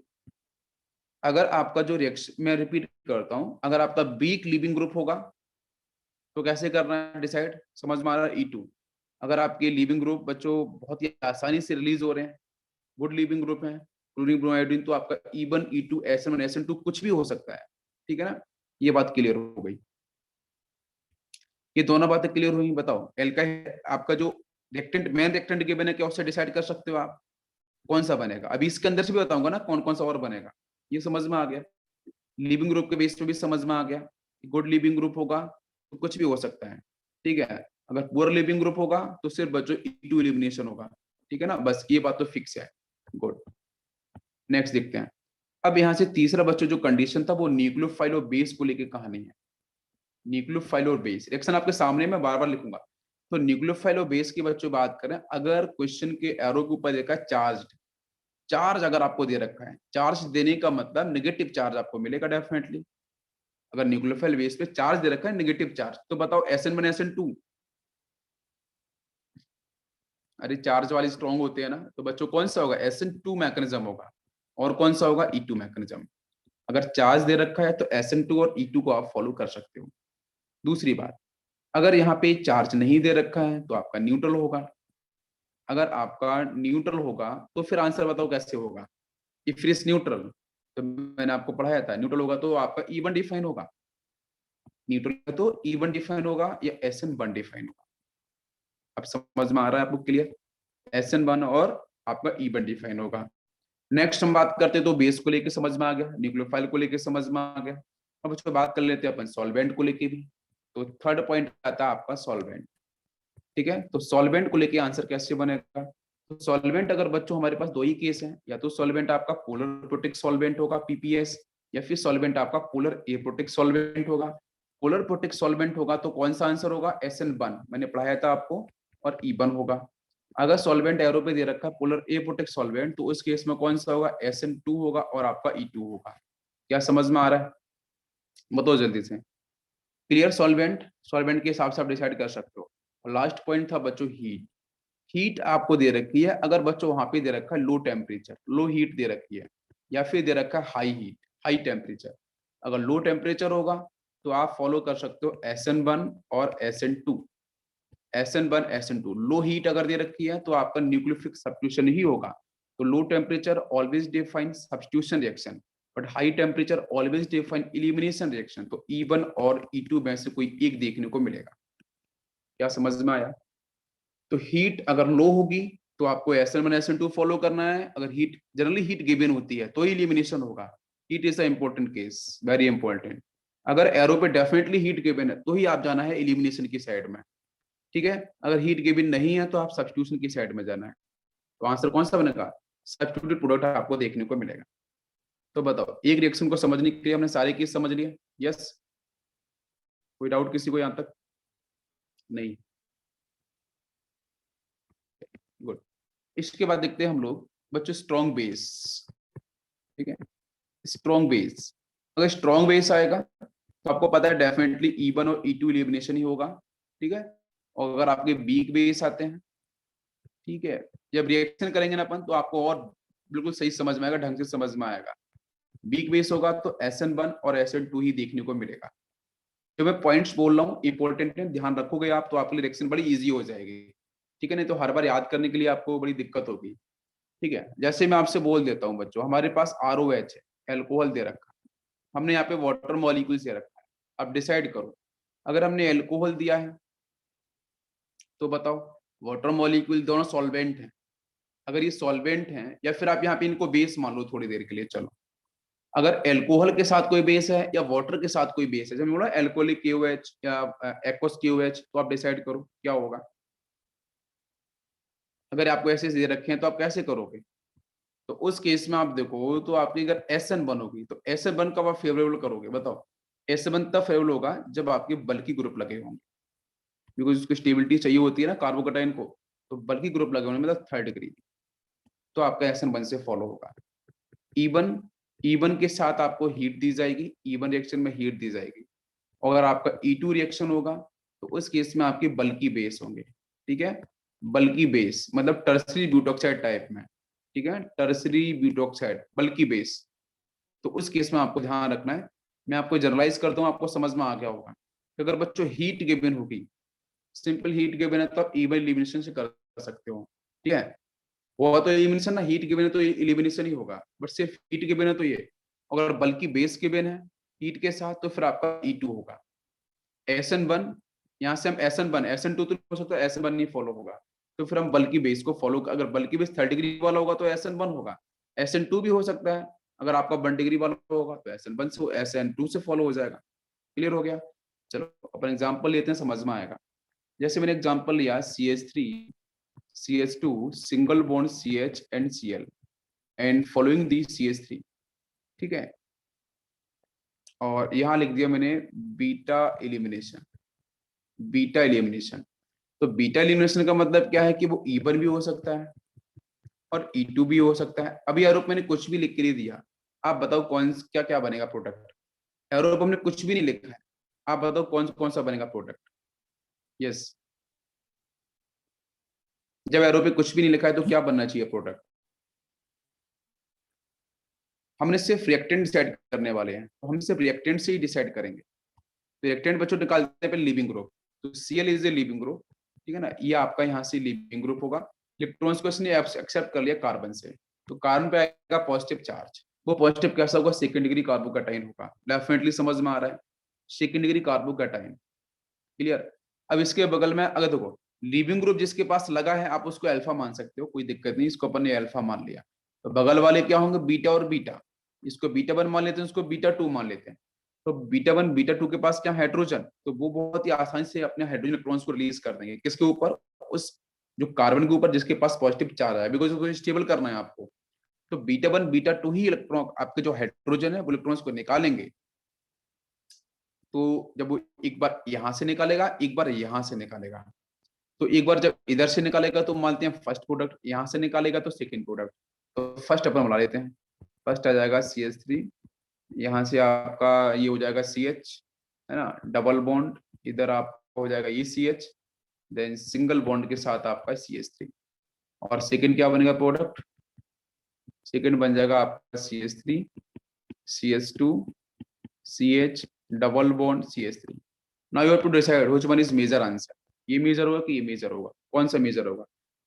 अगर आपका जो रिएक्शन, मैं रिपीट करता हूं, अगर आपका वीक लिविंग ग्रुप होगा तो कैसे करना है डिसाइड? समझ में आ रहा है? E2। अगर आपके लिविंग ग्रुप बच्चों बहुत ही आसानी से रिलीज हो रहे हैं, गुड लिविंग ग्रुप है, क्लोरीन ब्रोमीन आयोडीन, तो आपका E1 E2 SN1 SN2 कुछ भी हो सकता है। ठीक है ना? ये बात क्लियर हो गई। ये दोनों बातें क्लियर हुई। बताओ एल्काइल आपका जो रिएक्टेंट, मेन रिएक्टेंट गिवन है, क्या उससे डिसाइड कर सकते हो आप कौन सा बनेगा? अभी इसके अंदर से भी बताऊंगा ना कौन कौन सा और बनेगा। ये समझ में आ गया? लिविंग ग्रुप के बेस पे भी समझ में आ गया। गुड लिविंग ग्रुप होगा तो कुछ भी हो सकता है। ठीक है। अगर पुअर लिविंग ग्रुप होगा तो सिर्फ बच्चों E2 एलिमिनेशन होगा, ठीक है ना, बस ये बात तो फिक्स है। गुड, नेक्स्ट देखते हैं। अब यहाँ से तीसरा बच्चों जो कंडीशन था वो न्यूक्लियोफाइल और बेस को लेकर कहानी है। न्यूक्लियोफाइल और बेस रिएक्शन आपके सामने मैं बार बार लिखूंगा। तो न्यूक्लियोफाइल और बेस की बच्चों बात करें, अगर क्वेश्चन के एरो के ऊपर देखा चार्ज, चार्ज अगर आपको दे रखा है, चार्ज देने का मतलब नेगेटिव चार्ज आपको मिलेगा डेफिनेटली। अगर न्यूक्लियोफाइल बेस पे चार्ज दे रखा है नेगेटिव चार्ज, तो बताओ SN1 SN2, अरे चार्ज वाली स्ट्रॉन्ग होते हैं ना, तो बच्चों कौन सा होगा, SN2 मैकेनिज्म होगा। और कौन सा होगा, E2 मैकेनिज्म। अगर चार्ज दे रखा है तो SN2 और E2 को आप फॉलो कर सकते हो। दूसरी बात, अगर यहाँ पे चार्ज नहीं दे रखा है तो आपका न्यूट्रल होगा। अगर आपका न्यूट्रल होगा तो फिर आंसर बताओ कैसे होगा, इफ इट इज न्यूट्रल। तो मैंने आपको पढ़ाया था, न्यूट्रल होगा तो आपका E1 डिफाइन होगा, न्यूट्रल है तो E1 डिफाइन होगा या SN1 डिफाइन होगा। अब समझ में आ रहा है आपको, क्लियर, SN1 और आपका E1 डिफाइन होगा। नेक्स्ट हम बात करते हैं तो बेस को लेके समझ में आ गया, न्यूक्लियोफाइल को लेके समझ में आ गया। अब उसको बात कर लेते हैं अपन सॉल्वेंट को लेके भी। तो थर्ड पॉइंट आता है आपका सॉल्वेंट, ठीक है। तो सॉल्वेंट को लेके आंसर कैसे बनेगा, तो सॉल्वेंट अगर बच्चों हमारे पास दो ही केस हैं, या तो सॉल्वेंट आपका पोलर प्रोटिक सॉल्वेंट होगा PPS, या फिर सॉल्वेंट आपका पोलर एप्रोटिक सॉल्वेंट होगा। पोलर प्रोटिक सॉल्वेंट होगा तो कौन सा आंसर होगा, SN1 मैंने पढ़ाया था आपको, और E1 होगा। अगर सॉल्वेंट एरो पे दे रखा है पोलर एप्रोटिक सॉल्वेंट, तो उस केस में कौन सा होगा, SN2 होगा और आपका E2 होगा। क्या समझ में आ रहा है, बताओ जल्दी से। क्लियर, सॉल्वेंट, सॉल्वेंट के हिसाब से आप डिसाइड कर सकते हो। और लास्ट पॉइंट था बच्चों हीट। हीट आपको दे रखी है, अगर बच्चों वहां पे दे रखा है लो टेम्परेचर, लो हीट दे रखी है, या फिर दे रखा है हाई हीट, हाई टेम्परेचर। अगर लो टेम्परेचर होगा तो आप फॉलो कर सकते हो SN1 और SN2। SN1 SN2 low heat अगर दे रखी है तो आपका न्यूक्लियोफिलिक सब्स्टिट्यूशन ही होगा। तो low temperature always define substitution reaction, but high temperature always define elimination reaction. तो E1 और E2 में से कोई एक देखने को मिलेगा। क्या समझ में आया। तो हीट अगर लो होगी तो आपको SN1 SN2 फॉलो करना है। अगर हीट जनरली हीट गिवन होती है तो ही एलिमिनेशन होगा। Heat is a important case, very important. अगर एरो पे डेफिनेटली हीट गिवन है तो ही आप जाना है एलिमिनेशन की साइड में, ठीक है। अगर हीट गिवन नहीं है तो आप सब्स्टिट्यूशन की साइड में जाना है। तो आंसर कौन सा बनेगा, सब्स्टिट्यूटेड प्रोडक्ट आपको देखने को मिलेगा। तो बताओ, एक रिएक्शन को समझने के लिए हमने सारे केस समझ लिए, यस, कोई डाउट किसी को यहाँ तक, नहीं, गुड। इसके बाद देखते हैं हम लोग बच्चों स्ट्रॉन्ग बेस, ठीक है। स्ट्रॉन्ग बेस, अगर स्ट्रॉन्ग बेस आएगा तो आपको पता है डेफिनेटली E1 और E2 एलिमिनेशन ही होगा, ठीक है। और अगर आपके वीक बेस आते हैं, ठीक है, जब रिएक्शन करेंगे ना अपन तो आपको और बिल्कुल सही समझ में आएगा, ढंग से समझ में आएगा। वीक बेस होगा तो SN1 और SN2 ही देखने को मिलेगा। जो मैं पॉइंट्स बोल रहा हूँ इंपॉर्टेंट है, ध्यान रखोगे आप तो आपके लिए रिएक्शन बड़ी इजी हो जाएगी, ठीक है। नहीं तो हर बार याद करने के लिए आपको बड़ी दिक्कत होगी, ठीक है। जैसे मैं आपसे बोल देता हूँ बच्चों, हमारे पास ROH है, एल्कोहल दे रखा है, हमने यहाँ पे वाटर मॉलिक्यूल्स दे रखा है। अब डिसाइड करो, अगर हमने एल्कोहल दिया है तो बताओ, वाटर मॉलिक्यूल दोनों सॉल्वेंट हैं, अगर ये सॉल्वेंट हैं, या फिर आप यहाँ पे इनको बेस मान लो थोड़ी देर के लिए, चलो। अगर एल्कोहल के साथ कोई बेस है या वाटर के साथ कोई बेस है, जब बोला एल्कोहलिक KOH या एक्वस KOH, तो आप डिसाइड करो क्या होगा। अगर आपको ऐसे दे रखे हैं तो आप कैसे करोगे, तो उस केस में आप देखो तो आपकी अगर SN1 होगी तो SN1 कब आप फेवरेबल करोगे, बताओ। SN1 तब फेवरेबल होगा जब आपके बल्कि ग्रुप लगे होंगे, बिकॉज उसको स्टेबिलिटी चाहिए होती है ना कार्बोकेटाइन को, तो बल्कि ग्रुप लगे होंगे मतलब थर्ड डिग्री, तो आपका SN1 से फॉलो होगा। E1, E1 के साथ आपको हीट दी जाएगी, E1 रिएक्शन में हीट दी जाएगी। और अगर आपका E2 रिएक्शन होगा तो उस केस में आपके बल्कि बेस होंगे, ठीक है। बल्कि बेस मतलब टर्सरी ब्यूटॉक्साइड टाइप में, ठीक है, टर्सरी ब्यूटॉक्साइड बल्कि बेस। तो उस केस में आपको ध्यान रखना है, मैं आपको जनरलाइज करता हूँ, आपको समझ में आ गया होगा कि अगर बच्चों हीट गिवन होगी, सिंपल हीट गिवन है तो आप E1 एलिमिनेशन से कर सकते हो, ठीक है। वो तो एलिमिनेशन ना, हीट गिवन है तो एलिमिनेशन ही होगा, बट सिर्फ हीट गिवन है तो ये। अगर बल्कि बेस गिवन है हीट के साथ तो फिर आपका E2 होगा। SN1, यहाँ से हम SN1 SN2 तो हो सकता है, SN1 नहीं फॉलो होगा, तो फिर हम बल्कि बेस को फॉलो, अगर बल्कि बेस 3rd डिग्री वाला होगा तो SN1 होगा। SN2 भी हो सकता है, अगर आपका 1 डिग्री वाला होगा तो SN1 से SN2 से फॉलो हो जाएगा। क्लियर हो गया। चलो अपन एग्जांपल लेते हैं, समझ में आएगा। जैसे मैंने एग्जांपल लिया CH3 CH2 single bond CH and Cl and following the CH3, ठीक है। और यहां लिख दिया मैंने बीटा एलिमिनेशन। बीटा एलिमिनेशन, तो बीटा एलिमिनेशन का मतलब क्या है कि वो E1 भी हो सकता है और E2 भी हो सकता है। अभी आरोप मैंने कुछ भी लिख के नहीं दिया, आप बताओ कौन क्या क्या बनेगा प्रोडक्ट। आरोप हमने कुछ भी नहीं लिखा है, आप बताओ कौन कौन सा बनेगा प्रोडक्ट। यस, जब एरो पे कुछ भी नहीं लिखा है तो क्या बनना चाहिए प्रोडक्ट। हमने सिर्फ रिएक्टेंट डिसाइड करने वाले हैं, तो हम सिर्फ रिएक्टेंट से ही डिसाइड करेंगे। तो रिएक्टेंट बच्चों निकालते हैं पहले लिविंग ग्रुप, तो Cl is a leaving group, ठीक है ना। ये आपका यहाँ से लिविंग ग्रुप होगा। इलेक्ट्रॉन्स को इसने एक्सेप्ट कर लिया कार्बन से, तो कार्बन पे आएगा पॉजिटिव चार्ज। वो पॉजिटिव कैसा होगा, सेकंड डिग्री कार्बोकैटायन होगा। डेफिनेटली समझ में आ रहा है, सेकंड डिग्री कार्बोकैटायन, क्लियर। अब इसके बगल में अगर देखो लिविंग ग्रुप जिसके पास लगा है आप उसको अल्फा मान सकते हो, कोई दिक्कत नहीं, इसको अपन ने अल्फा मान लिया। तो बगल वाले क्या होंगे, बीटा और बीटा। इसको बीटा 1 मान लेते हैं, इसको बीटा 2 मान लेते हैं। तो बीटा 1 बीटा 2 के पास क्या हाइड्रोजन, तो वो बहुत ही आसानी से अपने हाइड्रोजन इलेक्ट्रॉन्स को रिलीज कर देंगे। किसके ऊपर, उस जो कार्बन के ऊपर जिसके पास पॉजिटिव चार्ज है, बिकॉज उसको स्टेबल करना है आपको। तो बीटा 1 बीटा 2 ही इलेक्ट्रॉन आपके जो हाइड्रोजन है वो इलेक्ट्रॉन्स को निकालेंगे। तो जब वो एक बार यहां से निकालेगा, एक बार यहां से निकालेगा, तो एक बार जब इधर से निकालेगा तो मानते हैं फर्स्ट प्रोडक्ट, यहां से निकालेगा तो सेकंड प्रोडक्ट। तो फर्स्ट अपन बना लेते हैं। फर्स्ट आ जाएगा CH3, यहाँ से आपका ये हो जाएगा CH, है ना, डबल बॉन्ड, इधर आपका हो जाएगा ये CH, देन सिंगल बॉन्ड के साथ आपका CH3। और सेकंड क्या बनेगा प्रोडक्ट, सेकंड बन जाएगा आपका CH3 CH2 CH double bond CH3। Now you have to decide which one is major answer. ये मेजर होगा कि ये मेजर होगा, कौन सा मेजर होगा।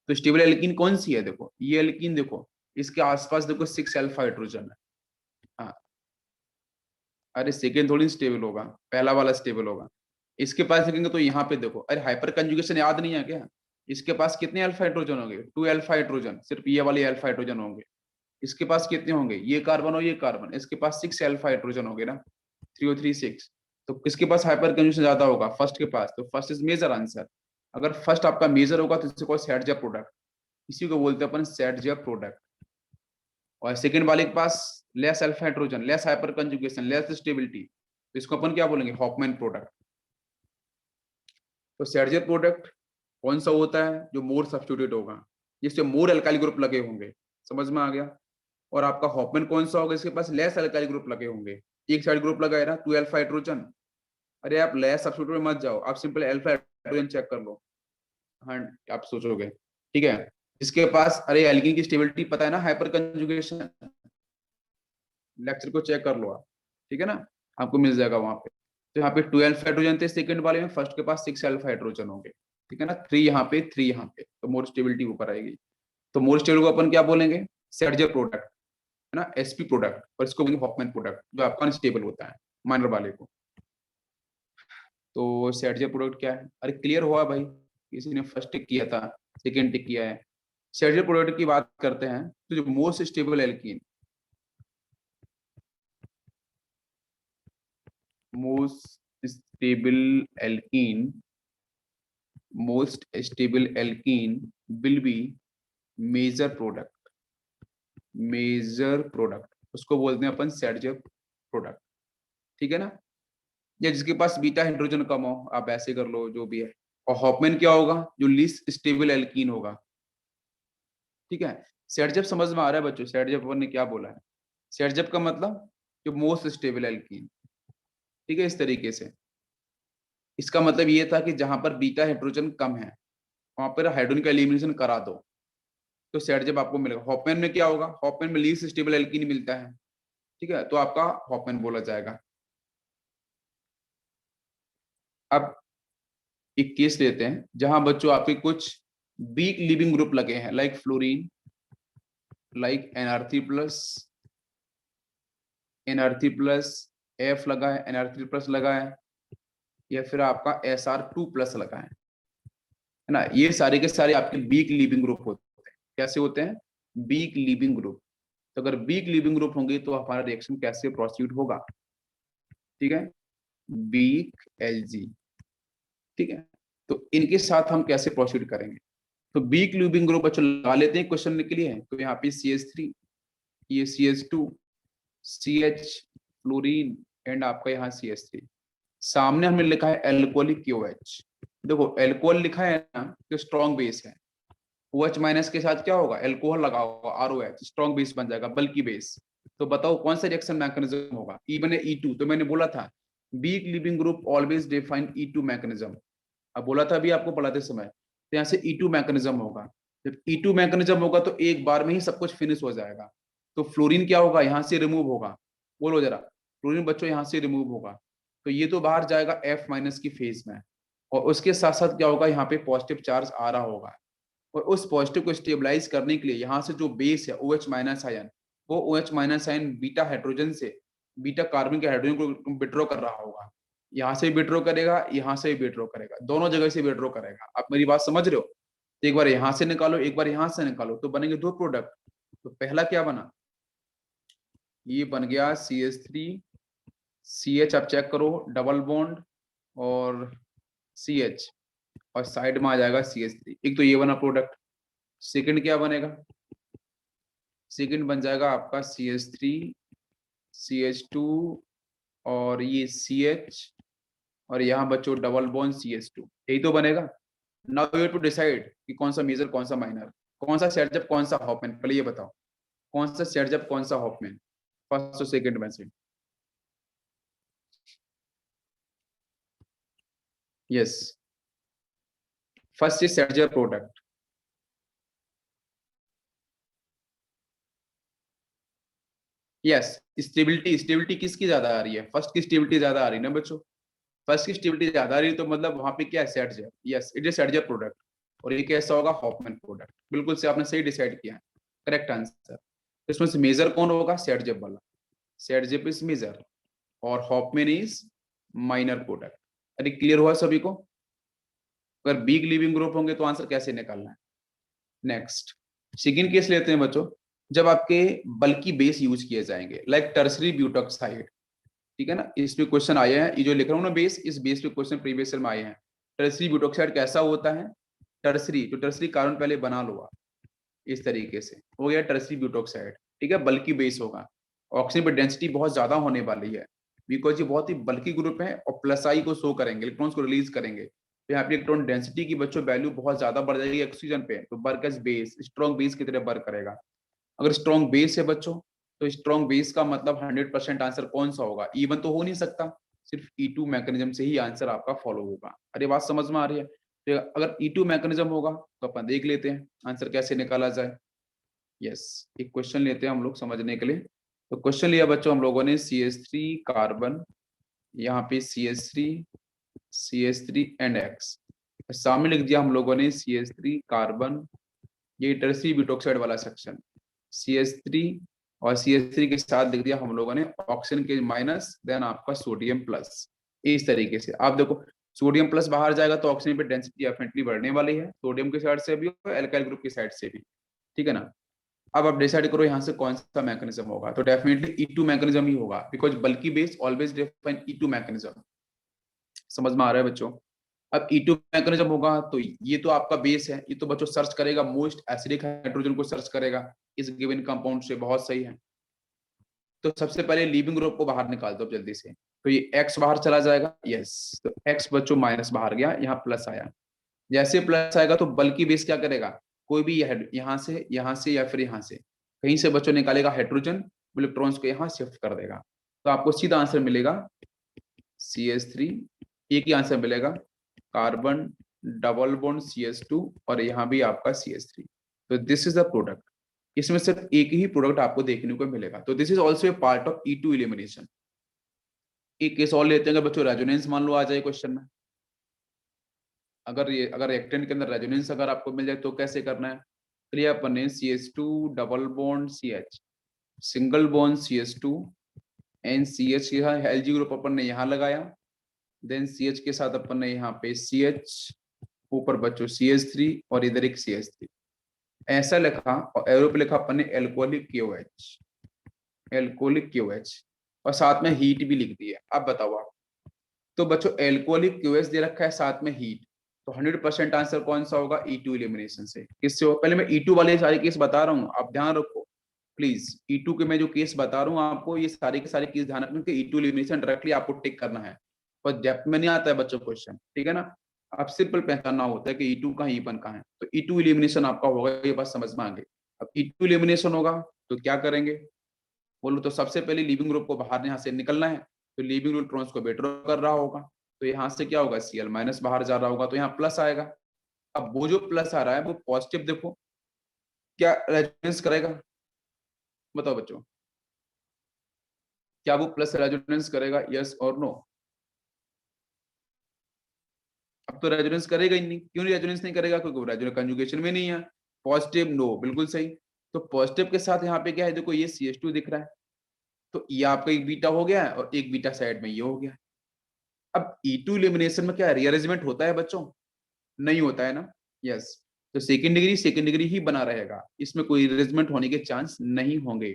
तो स्टेबल एल्कीन कौन सी है, देखो ये एल्कीन, देखो इसके आसपास देखो 6 अल्फा हाइड्रोजन है। हाँ, अरे सेकेंड थोड़ी स्टेबल होगा, पहला वाला स्टेबल होगा। इसके पास देखेंगे तो यहाँ पे देखो, अरे हाइपर कंजुगेशन याद नहीं है क्या। इसके पास कितने अल्फा हाइड्रोजन होंगे, 2 अल्फा हाइड्रोजन, सिर्फ ये वाले अल्फा हाइड्रोजन होंगे। इसके पास कितने होंगे, ये कार्बन और ये कार्बन, इसके पास 6 अल्फा हाइड्रोजन होंगे ना, 3 और 3 6। तो किसके पास हाइपर कंजुगेशन ज्यादा होगा, फर्स्ट के पास। तो फर्स्ट इज मेजर आंसर। अगर फर्स्ट आपका मेजर होगा तो इसको कॉल सेट प्रोडक्ट, इसी को बोलते हैं अपन सेट प्रोडक्ट। और सेकंड वाले के पास less alpha hydrogen, less hyperconjugation, less stability, तो इसको अपन क्या बोलेंगे, हॉफमैन प्रोडक्ट। तो सेट प्रोडक्ट कौन सा होता है, जो मोर सब्स्टिट्यूट होगा, जिससे मोर अल्काइल ग्रुप लगे होंगे, समझ में आ गया। और आपका हॉफमैन कौन सा होगा, इसके पास लेस अल्काइल ग्रुप लगे होंगे। एक साइड ग्रुप लगा है ना 2 अल्फा हाइड्रोजन, अरे आप लेस सब्स्टिट्यूट में मत जाओ, आप सिंपल अल्फा हाइड्रोजन चेक कर लो। हाँ, आप सोचोगे ठीक है। इसके पास अरे एल्कीन की स्टेबिलिटी पता है ना, हाइपर कंजुगेशन, लेक्चर को चेक कर लो आप, ठीक है ना, आपको मिल जाएगा वहां पे। तो यहाँ पे 12 हाइड्रोजन थे सेकंड वाले में, फर्स्ट के पास 6 अल्फा हाइड्रोजन होंगे, ठीक है ना, 3 यहाँ पे 3 यहाँ पे, तो मोर स्टेबिलिटी ऊपर आएगी। तो मोर स्टेबल को अपन क्या बोलेंगे, सेट प्रोडक्ट, है ना, SP प्रोडक्ट, और इसको बोलेंगे हॉफमैन प्रोडक्ट, जो आपका अनस्टेबल होता है माइनर वाले को। तो सेट प्रोडक्ट क्या है, अरे क्लियर हुआ भाई, किसी ने फर्स्ट टिक किया था, सेकंड टिक किया है। सेट प्रोडक्ट की बात करते हैं, तो जो most stable alkene, most stable alkene most stable alkene will be major product, major product, उसको बोलते हैं अपन सेट प्रोडक्ट, ठीक है ना। या जिसके पास बीटा हाइड्रोजन कम हो, आप ऐसे कर लो जो भी है। और हॉफमैन क्या होगा, जो लीस्ट स्टेबल एल्कीन होगा, ठीक है। सेट समझ में आ रहा है बच्चों, सेट अपन ने क्या बोला है, सेट का मतलब जो मोस्ट स्टेबल एल्कीन, ठीक है, इस तरीके से। इसका मतलब ये था कि जहां पर बीटा हाइड्रोजन कम है वहां पर हाइड्रोजन का एलिमिनेशन करा दो, तो सेट आपको मिलेगा। हॉपमैन में क्या होगा, हॉपमैन में लीस्ट स्टेबल एल्कीन मिलता है, ठीक है, तो आपका हॉपमैन बोला जाएगा। अब एक केस लेते हैं जहां बच्चों आपके कुछ वीक लिविंग ग्रुप लगे हैं, like fluorine, like NR3+, NR3+, F लगा है, NR3+ लगा है, या फिर आपका SR2+ लगा है ना। ये सारे के सारे आपके वीक लिविंग ग्रुप होते हैं। कैसे होते हैं, वीक लिविंग ग्रुप। तो अगर वीक लिविंग ग्रुप होंगे तो हमारा रिएक्शन कैसे प्रोसीड होगा, ठीक है, वीक Lg, ठीक है। तो इनके साथ हम कैसे प्रोसीड करेंगे? तो बी क्यूबिंग ग्रुप बच्चों लगा लेते हैं क्वेश्चन के लिए। तो यहाँ पे CH3, ये CH2, CH फ्लोरीन एंड आपका यहाँ CH3। सामने हमने लिखा है एल्कोहलिक KOH। देखो एल्कोहल लिखा है ना, तो स्ट्रॉन्ग बेस है। OH माइनस के साथ क्या होगा? एल्कोहल लगा होगा, ROH, स्ट्रॉन्ग बेस बन जाएगा, बल्कि बेस। तो बताओ कौन सा रिएक्शन मैकेनिज्म होगा? ई बने E2। तो मैंने बोला था be cleaving group always define E2 mechanism. अब बोला था अभी आपको पढ़ाते समय, तो यहाँ से E2 मैकेनिज्म होगा। जब E2 मैकेनिज्म होगा तो एक बार में ही सब कुछ फिनिश हो जाएगा। तो फ्लोरीन क्या होगा? यहाँ से रिमूव होगा। बोलो जरा, फ्लोरीन बच्चों यहाँ से रिमूव होगा, तो ये तो बाहर जाएगा F माइनस की फेज में। और उसके साथ साथ क्या होगा? यहाँ पे पॉजिटिव चार्ज आ रहा होगा। और उस पॉजिटिव को स्टेबलाइज करने के लिए यहाँ से जो बेस है OH माइनस आयन, वो OH minus ion beta hydrogen से, बीटा कार्बन के हाइड्रोजन को विड्रॉ कर रहा होगा। यहाँ से विड्रॉ करेगा, यहाँ से विड्रॉ करेगा, दोनों जगह से विड्रॉ करेगा। आप मेरी बात समझ रहे हो? तो एक बार यहाँ से निकालो, एक बार यहाँ से निकालो, तो बनेंगे दो प्रोडक्ट। तो पहला क्या बना? ये बन गया CH3 CH। आप चेक करो, डबल बॉन्ड और CH, और साइड में आ जाएगा CH3। एक तो ये बना प्रोडक्ट। सेकंड क्या बनेगा? सेकंड बन जाएगा आपका CH3 CH2 और ये CH, और यहाँ बच्चों डबल बॉन्ड CH2। यही तो बनेगा। नाउ यू टू डिसाइड कि कौन सा मेजर कौन सा माइनर, कौन सा सेटअप कौन सा हॉफमैन। पहले ये बताओ कौन सा सेटअप कौन सा हॉफमैन, फर्स्ट और सेकंड में से। Yes, first is Saytzeff product. Yes, stability, stability किसकी ज्यादा आ रही है? फर्स्ट की स्टेबिलिटी ज्यादा आ रही है ना बच्चों। फर्स्ट की स्टेबिलिटी ज्यादा आ रही है, तो मतलब वहां पे क्या है? Saytzeff. Yes, it is Saytzeff product. और ये कैसा होगा? Hofmann product. बिल्कुल से आपने सही डिसाइड किया है, करेक्ट आंसर। इसमें से मेजर कौन होगा? सेटजेप वाला। सेटजेप इज मेजर और हॉफमैन इज माइनर प्रोडक्ट। अरे क्लियर हुआ सभी को? अगर बिग लिविंग ग्रुप होंगे तो आंसर कैसे निकालना है? नेक्स्ट, सेकंड केस लेते हैं बच्चों। जब आपके बल्कि बेस यूज किए जाएंगे, लाइक टर्सरी ब्यूटॉक्साइड। ठीक है ना, इसमें क्वेश्चन आए हैं, ये जो लिख रहा हूँ ना बेस, इस बेस पे क्वेश्चन प्रीवियस ईयर में आए हैं। टर्सरी ब्यूटॉक्साइड कैसा होता है? टर्सरी, तो टर्सरी कार्बन पहले बना लो आप, इस तरीके से हो गया टर्सरी ब्यूटॉक्साइड। ठीक है, बल्कि बेस होगा। ऑक्सीजन पर डेंसिटी बहुत ज्यादा होने वाली है, बिकॉज ये बहुत ही बल्कि ग्रुप है, और प्लस आई को शो करेंगे, इलेक्ट्रॉन्स को रिलीज करेंगे। तो यहाँ पे इलेक्ट्रॉन डेंसिटी की बच्चों वैल्यू बहुत ज्यादा बढ़ जाएगी ऑक्सीजन पे, तो work as base, strong base की तरह वर्क करेगा। अगर स्ट्रॉन्ग बेस है बच्चों, तो स्ट्रॉन्ग बेस का मतलब 100% आंसर कौन सा होगा? इवन तो हो नहीं सकता, सिर्फ E2 मैकेनिज्म से ही आंसर आपका फॉलो होगा। अरे बात समझ में आ रही है? तो अगर E2 मैकेनिज्म होगा तो अपन देख लेते हैं आंसर कैसे निकाला जाए। यस, एक क्वेश्चन लेते हैं हम लोग समझने के लिए। तो क्वेश्चन लिया बच्चों हम लोगों ने, CH3 कार्बन, यहाँ पे CH3 एंड X, सामने लिख दिया हम लोगों ने CH3 कार्बन, ये टर्सरी ब्यूटॉक्साइड वाला सेक्शन, CH3, और CH3 के साथ लिख दिया हम लोगों ने ऑक्सीजन के माइनस, देन आपका सोडियम प्लस। इस तरीके से आप देखो, सोडियम प्लस बाहर जाएगा तो ऑक्सीजन पे डेंसिटी डेफिनेटली बढ़ने वाली है, सोडियम की साइड से भी और एल्काइल ग्रुप की साइड से भी। ठीक है ना? अब आप डिसाइड करो यहाँ से कौन सा मैकेनिज्म होगा। तो डेफिनेटली E2 मैकेनिज्म ही होगा, बिकॉज बल्कि base always define E2 mechanism. समझ में आ रहा है बच्चों? अब E2 मैकेनिज्म होगा तो ये तो आपका बेस है, ये तो बच्चों सर्च करेगा मोस्ट एसिडिक हाइड्रोजन को सर्च करेगा इस गिवन कंपाउंड से। बहुत सही है। तो सबसे पहले लीविंग ग्रुप को बाहर निकाल दो जल्दी से। तो ये X बाहर चला जाएगा। यस, तो X बच्चों माइनस बाहर गया, यहाँ प्लस आया। जैसे प्लस आएगा तो बल्कि बेस क्या करेगा? कोई भी यहाँ से या फिर यहाँ से कहीं से बच्चों निकालेगा हाइड्रोजन, इलेक्ट्रॉन्स को यहाँ शिफ्ट कर देगा। तो आपको सीधा आंसर मिलेगा CH3। एक ही आंसर मिलेगा, कार्बन डबल बॉन्ड CH2, और यहाँ भी आपका CH3। तो दिस इज द प्रोडक्ट। इसमें सिर्फ एक ही प्रोडक्ट आपको देखने को मिलेगा। तो this is also a part of E2 elimination. एक केस और लेते हैं बच्चों, रेजोनेंस मान लो आ जाए क्वेश्चन में। अगर रिएक्टेंट के अंदर रेजोनेंस अगर आपको मिल जाए तो कैसे करना है? चलिए अपन ने CH2 double bond CH, single bond CH2 and CH, यहाँ Lg ग्रुप अपन ने यहाँ लगाया, देन CH के साथ अपन ने यहाँ पे CH, ऊपर बच्चों CH3, और इधर एक CH3 ऐसा लिखा, और एरो पे लिखा अपन ने एल्कोहलिक KOH, एल्कोहलिक KOH, और साथ में हीट भी लिख दी है। अब बताओ आप, तो बच्चों एल्कोहलिक KOH दे रखा है, साथ में हीट, तो 100% आंसर कौन सा होगा? E2 एलिमिनेशन से। किससे हो? पहले मैं E2 वाले सारे केस बता रहा हूँ, आप ध्यान रखो प्लीज। E2 के मैं जो केस बता रहा हूँ आपको, ये सारे के सारे केस ध्यान रखना कि E2 एलिमिनेशन डायरेक्टली आपको टिक करना है, और डेप्थ में नहीं आता है बच्चों क्वेश्चन, ठीक है ना। आप सिंपल पहचानना होता है कि E2 कहाँ E1 कहाँ है। तो E2 एलिमिनेशन आपका होगा, ये बात समझ में आ गई। अब E2 एलिमिनेशन होगा तो क्या करेंगे बोलो? तो सबसे पहले लिविंग ग्रुप को बाहर यहाँ से निकलना है, तो लिविंग इलेक्ट्रॉन्स को बेटर कर रहा होगा, तो यहाँ से क्या होगा? Cl माइनस बाहर जा रहा होगा, तो यहाँ प्लस आएगा। अब वो जो प्लस आ रहा है वो पॉजिटिव, देखो क्या रेजोनेंस करेगा? बताओ बच्चों, क्या वो प्लस रेजोनेंस करेगा? यस और नो? अब तो रेजोनेंस करेगा ही नहीं। क्यों रेजोनेंस नहीं करेगा? क्योंकि रेजोनेंस कंजुगेशन में नहीं है। पॉजिटिव नो, बिल्कुल सही। तो पॉजिटिव के साथ यहाँ पे क्या है? देखो ये CH2 दिख रहा है, तो ये आपका एक बीटा हो गया है, और एक बीटा साइड में ये हो गया है। अब E2 एलिमिनेशन में क्या रीअरेंजमेंट होता है बच्चों? नहीं होता है ना। यस। तो सेकंड डिग्री ही बना रहेगा, इसमें कोई रीअरेंजमेंट होने के चांस नहीं होंगे।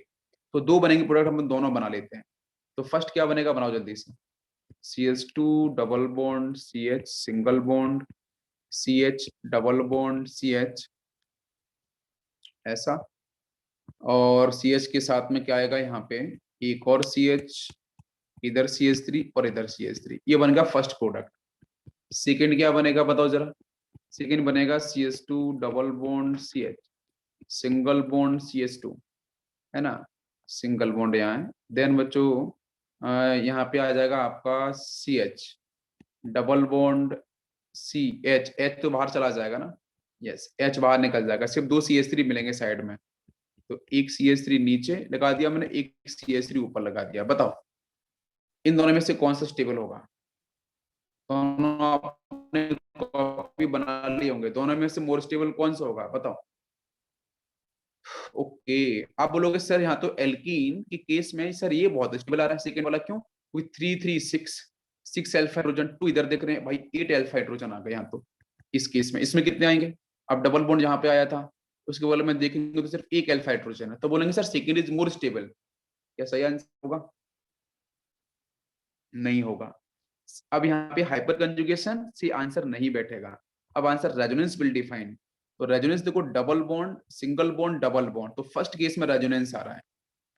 तो दो बनेंगे प्रोडक्ट, हम दोनों बना लेते हैं। तो फर्स्ट क्या बनेगा, बनाओ जल्दी से। CH2 double bond CH single bond CH double bond CH, ऐसा। और CH के साथ में क्या आएगा यहाँ पे? एक और CH, इधर CH3 और इधर CH3, ये बन गया फर्स्ट प्रोडक्ट। सेकंड क्या बनेगा बताओ जरा? सेकंड बनेगा CH2 double bond CH single bond CH2, है ना। सिंगल बॉन्ड यहाँ है। देन बच्चों यहाँ पे आ जाएगा आपका CH double bond CH, H तो बाहर चला जाएगा ना। यस, H बाहर निकल जाएगा, सिर्फ दो CH3 मिलेंगे साइड में। तो एक CH3 नीचे लगा दिया मैंने, एक CH3 ऊपर लगा दिया। बताओ इन दोनों में से कौन सा स्टेबल होगा? दोनों आपने कॉपी बना लिए होंगे, दोनों में से मोर स्टेबल कौन सा होगा बताओ? ओके, आप बोलोगे सर यहाँ तो एल्कीन के केस में सर ये बहुत स्टेबल आ रहा है, सेकंड वाला क्यों? कोई 3 3 6 6 अल्फा हाइड्रोजन, 2 इधर देख रहे हैं भाई, 8 अल्फा हाइड्रोजन आ गए यहाँ तो। इस केस में इसमें कितने आएंगे? अब डबल बॉन्ड जहाँ पे आया था उसके वाले में देखेंगे तो सिर्फ एक अल्फा हाइड्रोजन है, तो बोलेंगे sir second is more stable. क्या सही आंसर होगा? नहीं होगा। अब यहाँ पे हाइपर कंजुगेशन से आंसर नहीं बैठेगा। अब आंसर रेजोनेंस विल डिफाइन। तो रेजोनेंस देखो, double bond single bond double bond, तो फर्स्ट केस में रेजोनेंस आ रहा है।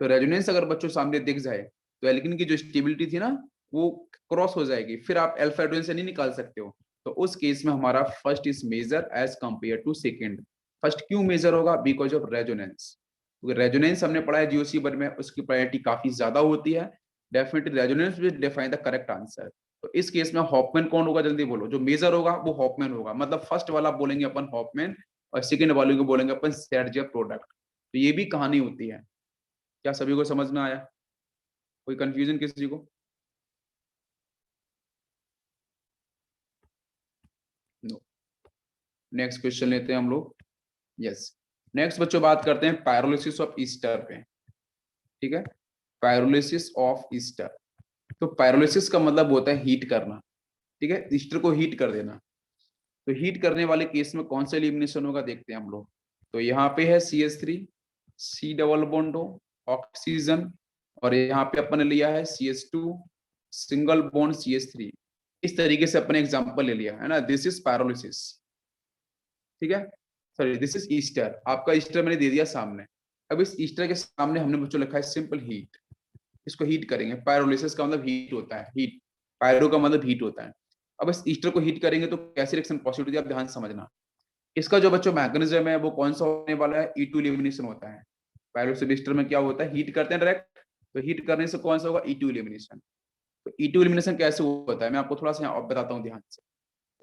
तो रेजोनेंस अगर बच्चों सामने दिख जाए तो एल्किन की जो स्टेबिलिटी थी ना वो क्रॉस हो जाएगी, फिर आप अल्फा हाइड्रोजन से नहीं निकाल सकते हो। तो उस केस में हमारा first is major as compare to second. First क्यों मेजर होगा? Because of resonance. क्योंकि रेजोनेंस हमने पढ़ा है जीओसी वन में, उसकी प्रायोरिटी काफी ज्यादा होती है। Definitely resonance will define the correct answer. तो इस केस में हॉफमैन कौन होगा? जल्दी बोलो। जो मेजर होगा वो हॉफमैन होगा, मतलब फर्स्ट वाला बोलेंगे अपन हॉफमैन, और सेकंड वाले को बोलेंगे अपन सेरजियर प्रोडक्ट। तो ये भी कहानी होती है। क्या सभी को समझ में आया? कोई कंफ्यूजन किसी को? नो। नेक्स्ट क्वेश्चन लेते हैं हम लोग। यस। नेक्स्ट बच्चों बात करते हैं पायरोलिसिस ऑफ ईस्टर पे। ठीक है, पायरोलिसिस ऑफ ईस्टर। तो पायरोलिसिस का मतलब होता है हीट करना। ठीक है, ईस्टर को हीट कर देना। तो हीट करने वाले केस में कौन सा एलिमिनेशन होगा देखते हैं हम लोग। तो यहाँ पे है CH3 C double bond oxygen, और यहाँ पे अपन ने लिया है CH2 सिंगल बॉन्ड CH3। इस तरीके से अपने एग्जांपल ले लिया है ना। दिस इज पायरोलिसिस, ठीक है। Sorry, this is Easter. आपका ईस्टर मैंने दे दिया सामने। अब इस ईस्टर के सामने हमने बच्चों लिखा है सिंपल हीट। इसको हीट करेंगे। पायरोलिसिस का मतलब हीट होता है, हीट। पायरो का मतलब हीट होता है। अब इस ईस्टर को हीट करेंगे तो कैसी रिएक्शन पॉसिबल होती है, आप ध्यान समझना। इसका जो बच्चों मैकेनिज्म है वो कौन सा होने वाला है? E2 एलिमिनेशन होता है। पायरोलिसिस ईस्टर में क्या होता है? हीट करते हैं डायरेक्ट, तो हीट करने से कौन सा होगा? E2 elimination. तो E2 एलिमिनेशन कैसे होता है मैं आपको थोड़ा सा यहाँ बताता हूँ ध्यान से।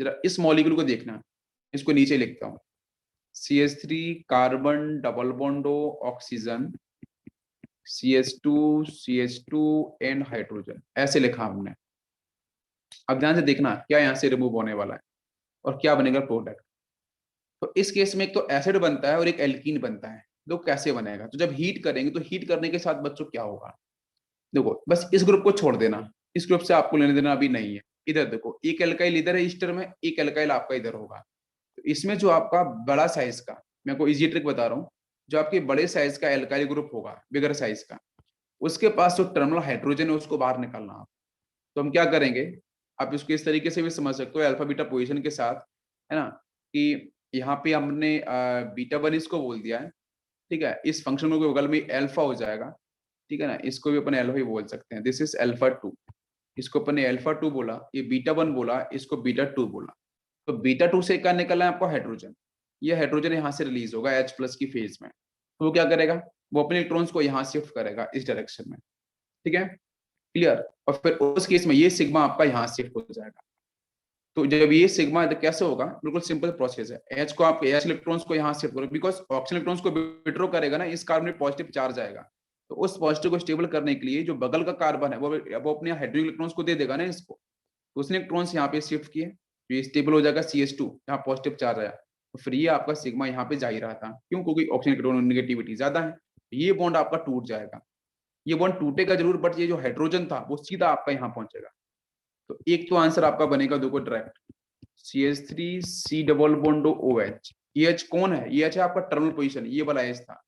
जरा इस मॉलिक्यूल को देखना, इसको नीचे लिखता हूँ। CH3 carbon double बॉन्डो oxygen CH2 CH2 and hydrogen, ऐसे लिखा हमने। अब ध्यान से देखना क्या यहाँ से रिमूव होने वाला है और क्या बनेगा प्रोडक्ट। तो इस केस में एक तो एसिड बनता है और एक एल्कीन बनता है। तो कैसे बनेगा? तो जब हीट करेंगे तो हीट करने के साथ बच्चों क्या होगा? देखो बस इस ग्रुप को छोड़ देना, इस ग्रुप से आपको लेने देना अभी नहीं है। इधर देखो, एक एल्काइल इधर है ईस्टर में, एक एल्काइल आपका इधर होगा। तो इसमें जो आपका बड़ा साइज का, मैं आपको इजी ट्रिक बता रहा हूँ, जो आपके बड़े साइज का एल्काइल ग्रुप होगा, बिगर साइज का, उसके पास जो टर्मिनल हाइड्रोजन है उसको बाहर निकालना आप। तो हम क्या करेंगे, आप इसको इस तरीके से भी समझ सकते हो, अल्फा बीटा पोजीशन के साथ, है ना, कि यहाँ पे हमने बीटा वन इसको बोल दिया है, ठीक है, इस फंक्शन को बगल में अल्फा हो जाएगा, ठीक है ना, इसको भी अपन अल्फा ही बोल सकते हैं, दिस इज अल्फा टू, इसको अपन ने अल्फा टू बोला, ये बीटा वन बोला, इसको बीटा टू बोला। तो बीटा टू से क्या निकला है आपका हाइड्रोजन, ये हाइड्रोजन यहाँ से रिलीज होगा H प्लस की फेज में, तो वो क्या करेगा, वो अपने इलेक्ट्रॉन्स को यहाँ शिफ्ट करेगा इस डायरेक्शन में, ठीक है, क्लियर। और फिर उस केस में ये सिग्मा आपका यहाँ शिफ्ट हो जाएगा। तो जब ये सिग्मा तो कैसे होगा, बिल्कुल सिंपल प्रोसेस है, एच को आप एच इलेक्ट्रॉन्स को यहाँ शिफ्ट करो, बिकॉज ऑक्सीजन इलेक्ट्रॉन्स को विड्रॉ करेगा ना, इस कार्बन में पॉजिटिव चार्ज आएगा, तो उस पॉजिटिव को स्टेबल करने के लिए जो बगल का कार्बन है वो अपने हाइड्रोजन इलेक्ट्रॉन्स को दे देगा ना इसको, तो उसने इलेक्ट्रॉन्स यहाँ पे शिफ्ट किए, तो ये स्टेबल हो जाएगा CH2, यहाँ पॉजिटिव चार्ज आया, तो फिर ये आपका सिग्मा यहाँ पे जा ही रहा था, क्यों, क्योंकि ऑक्सीजन इलेक्ट्रॉन नेगेटिविटी ज्यादा है, ये बॉन्ड आपका टूट जाएगा, ये बॉन्ड टूटेगा जरूर, बट ये जो हाइड्रोजन था वो सीधा आपका यहाँ पहुंचेगा। तो एक तो आंसर आपका बनेगा, देखो direct CH3 C double bond OH, EH कौन है, EH है आपका टर्मिनल पोजीशन, ये वाला H था,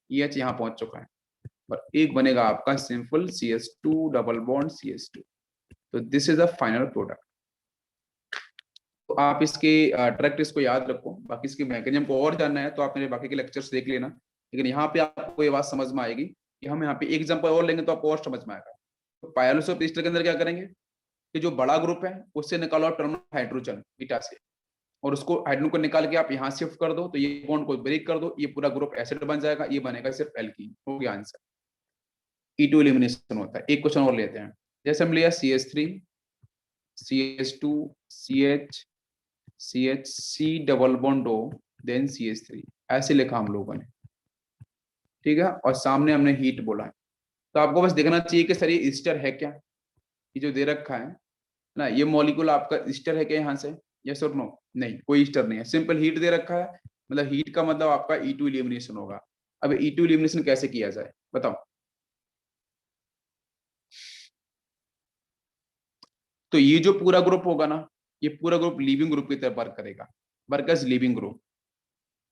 EH यहाँ पहुंच चुका है, और एक बनेगा आपका simple CH2 double bond CH2। तो this is a final product. तो आप इसके डायरेक्ट इसको याद रखो, बाकी इसके मैकेनिज्म को और जानना है तो आप मेरे बाकी के लेक्चर्स देख लेना, लेकिन यहाँ पे आपको ये बात समझ में आएगी कि हम यहाँ पे एग्जांपल और लेंगे तो आपको और समझ में आएगा। तो पायलोसो क्रिस्टल के अंदर क्या करेंगे कि जो बड़ा ग्रुप है उससे निकालो टर्मिनल हाइड्रोजन बीटा से, और उसको हाइड्रोजन को निकाल के आप यहाँ शिफ्ट कर दो, तो ये बॉन्ड को ब्रेक कर दो, ये पूरा ग्रुप एसिड बन जाएगा, ये बनेगा सिर्फ एल्कीन, हो गया आंसर। E2 एलिमिनेशन होता है। एक क्वेश्चन और लेते हैं, जैसे हम लिया CH3 CH2 CH CH C double bond O then CH3, ऐसे लिखा हम लोगों ने, ठीक है, और सामने हमने हीट बोला है। तो आपको बस देखना चाहिए कि सर ये ईस्टर है क्या, ये जो दे रखा है ना, ये मॉलिक्यूल आपका ईस्टर है क्या यहाँ से, यस और नो, नहीं कोई ईस्टर नहीं है, सिंपल हीट दे रखा है, मतलब हीट का मतलब आपका E2 एलिमिनेशन होगा। अब E2 एलिमिनेशन कैसे किया जाए बताओ। तो ये जो पूरा ग्रुप होगा ना, ये पूरा ग्रुप लिविंग ग्रुप की तरह वर्क करेगा, work as leaving group,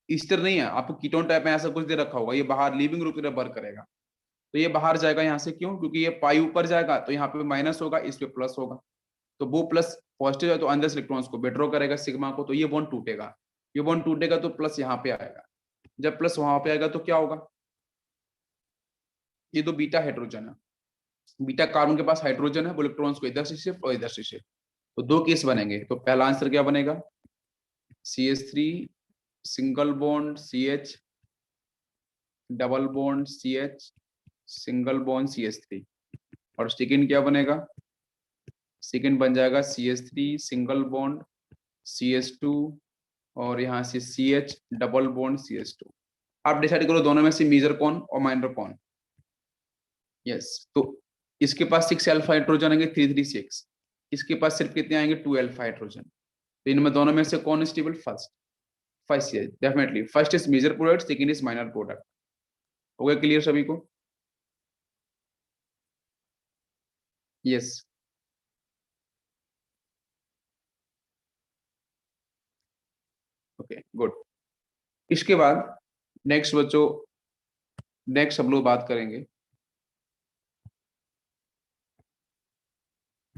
ester नहीं है, आपको कीटोन टाइप में ऐसा कुछ दे रखा होगा, ये बाहर लिविंग ग्रुप की तरह वर्क करेगा। तो ये बाहर जाएगा यहाँ से, क्यों, क्योंकि ये पाई ऊपर जाएगा तो यहाँ पे माइनस होगा, इस पे प्लस होगा, तो वो प्लस पॉजिटिव है तो अंदर से इलेक्ट्रॉन्स को विड्रॉ करेगा सिग्मा को, तो ये बॉन्ड टूटेगा, ये बॉन्ड टूटेगा तो प्लस यहाँ पे आएगा, जब प्लस वहां पे आएगा तो क्या होगा, ये दो बीटा हाइड्रोजन है, बीटा कार्बन के पास हाइड्रोजन है, वो इलेक्ट्रॉन्स को इधर से शिफ्ट और इधर से शिफ्ट, तो दो केस बनेंगे। तो पहला आंसर क्या बनेगा, CH3 single bond CH double bond CH single bond CH3, और सेकेंड क्या बनेगा, सेकेंड बन जाएगा CH3 सिंगल बॉन्ड CH2 और यहाँ से CH डबल बॉन्ड CH2। आप डिसाइड करो दोनों में से मेजर कौन और माइनर कौन। यस, तो इसके पास 6 अल्फा हाइड्रोजन आएंगे 336, इसके पास सिर्फ कितने आएंगे 2 अल्फा हाइड्रोजन, तो इनमें दोनों में से कौन स्टेबल, फर्स्ट, फर्स्ट है definitely, first is major product, second is minor product. हो गया क्लियर सभी को, यस, ओके गुड। इसके बाद नेक्स्ट बच्चों, नेक्स्ट हम लोग बात करेंगे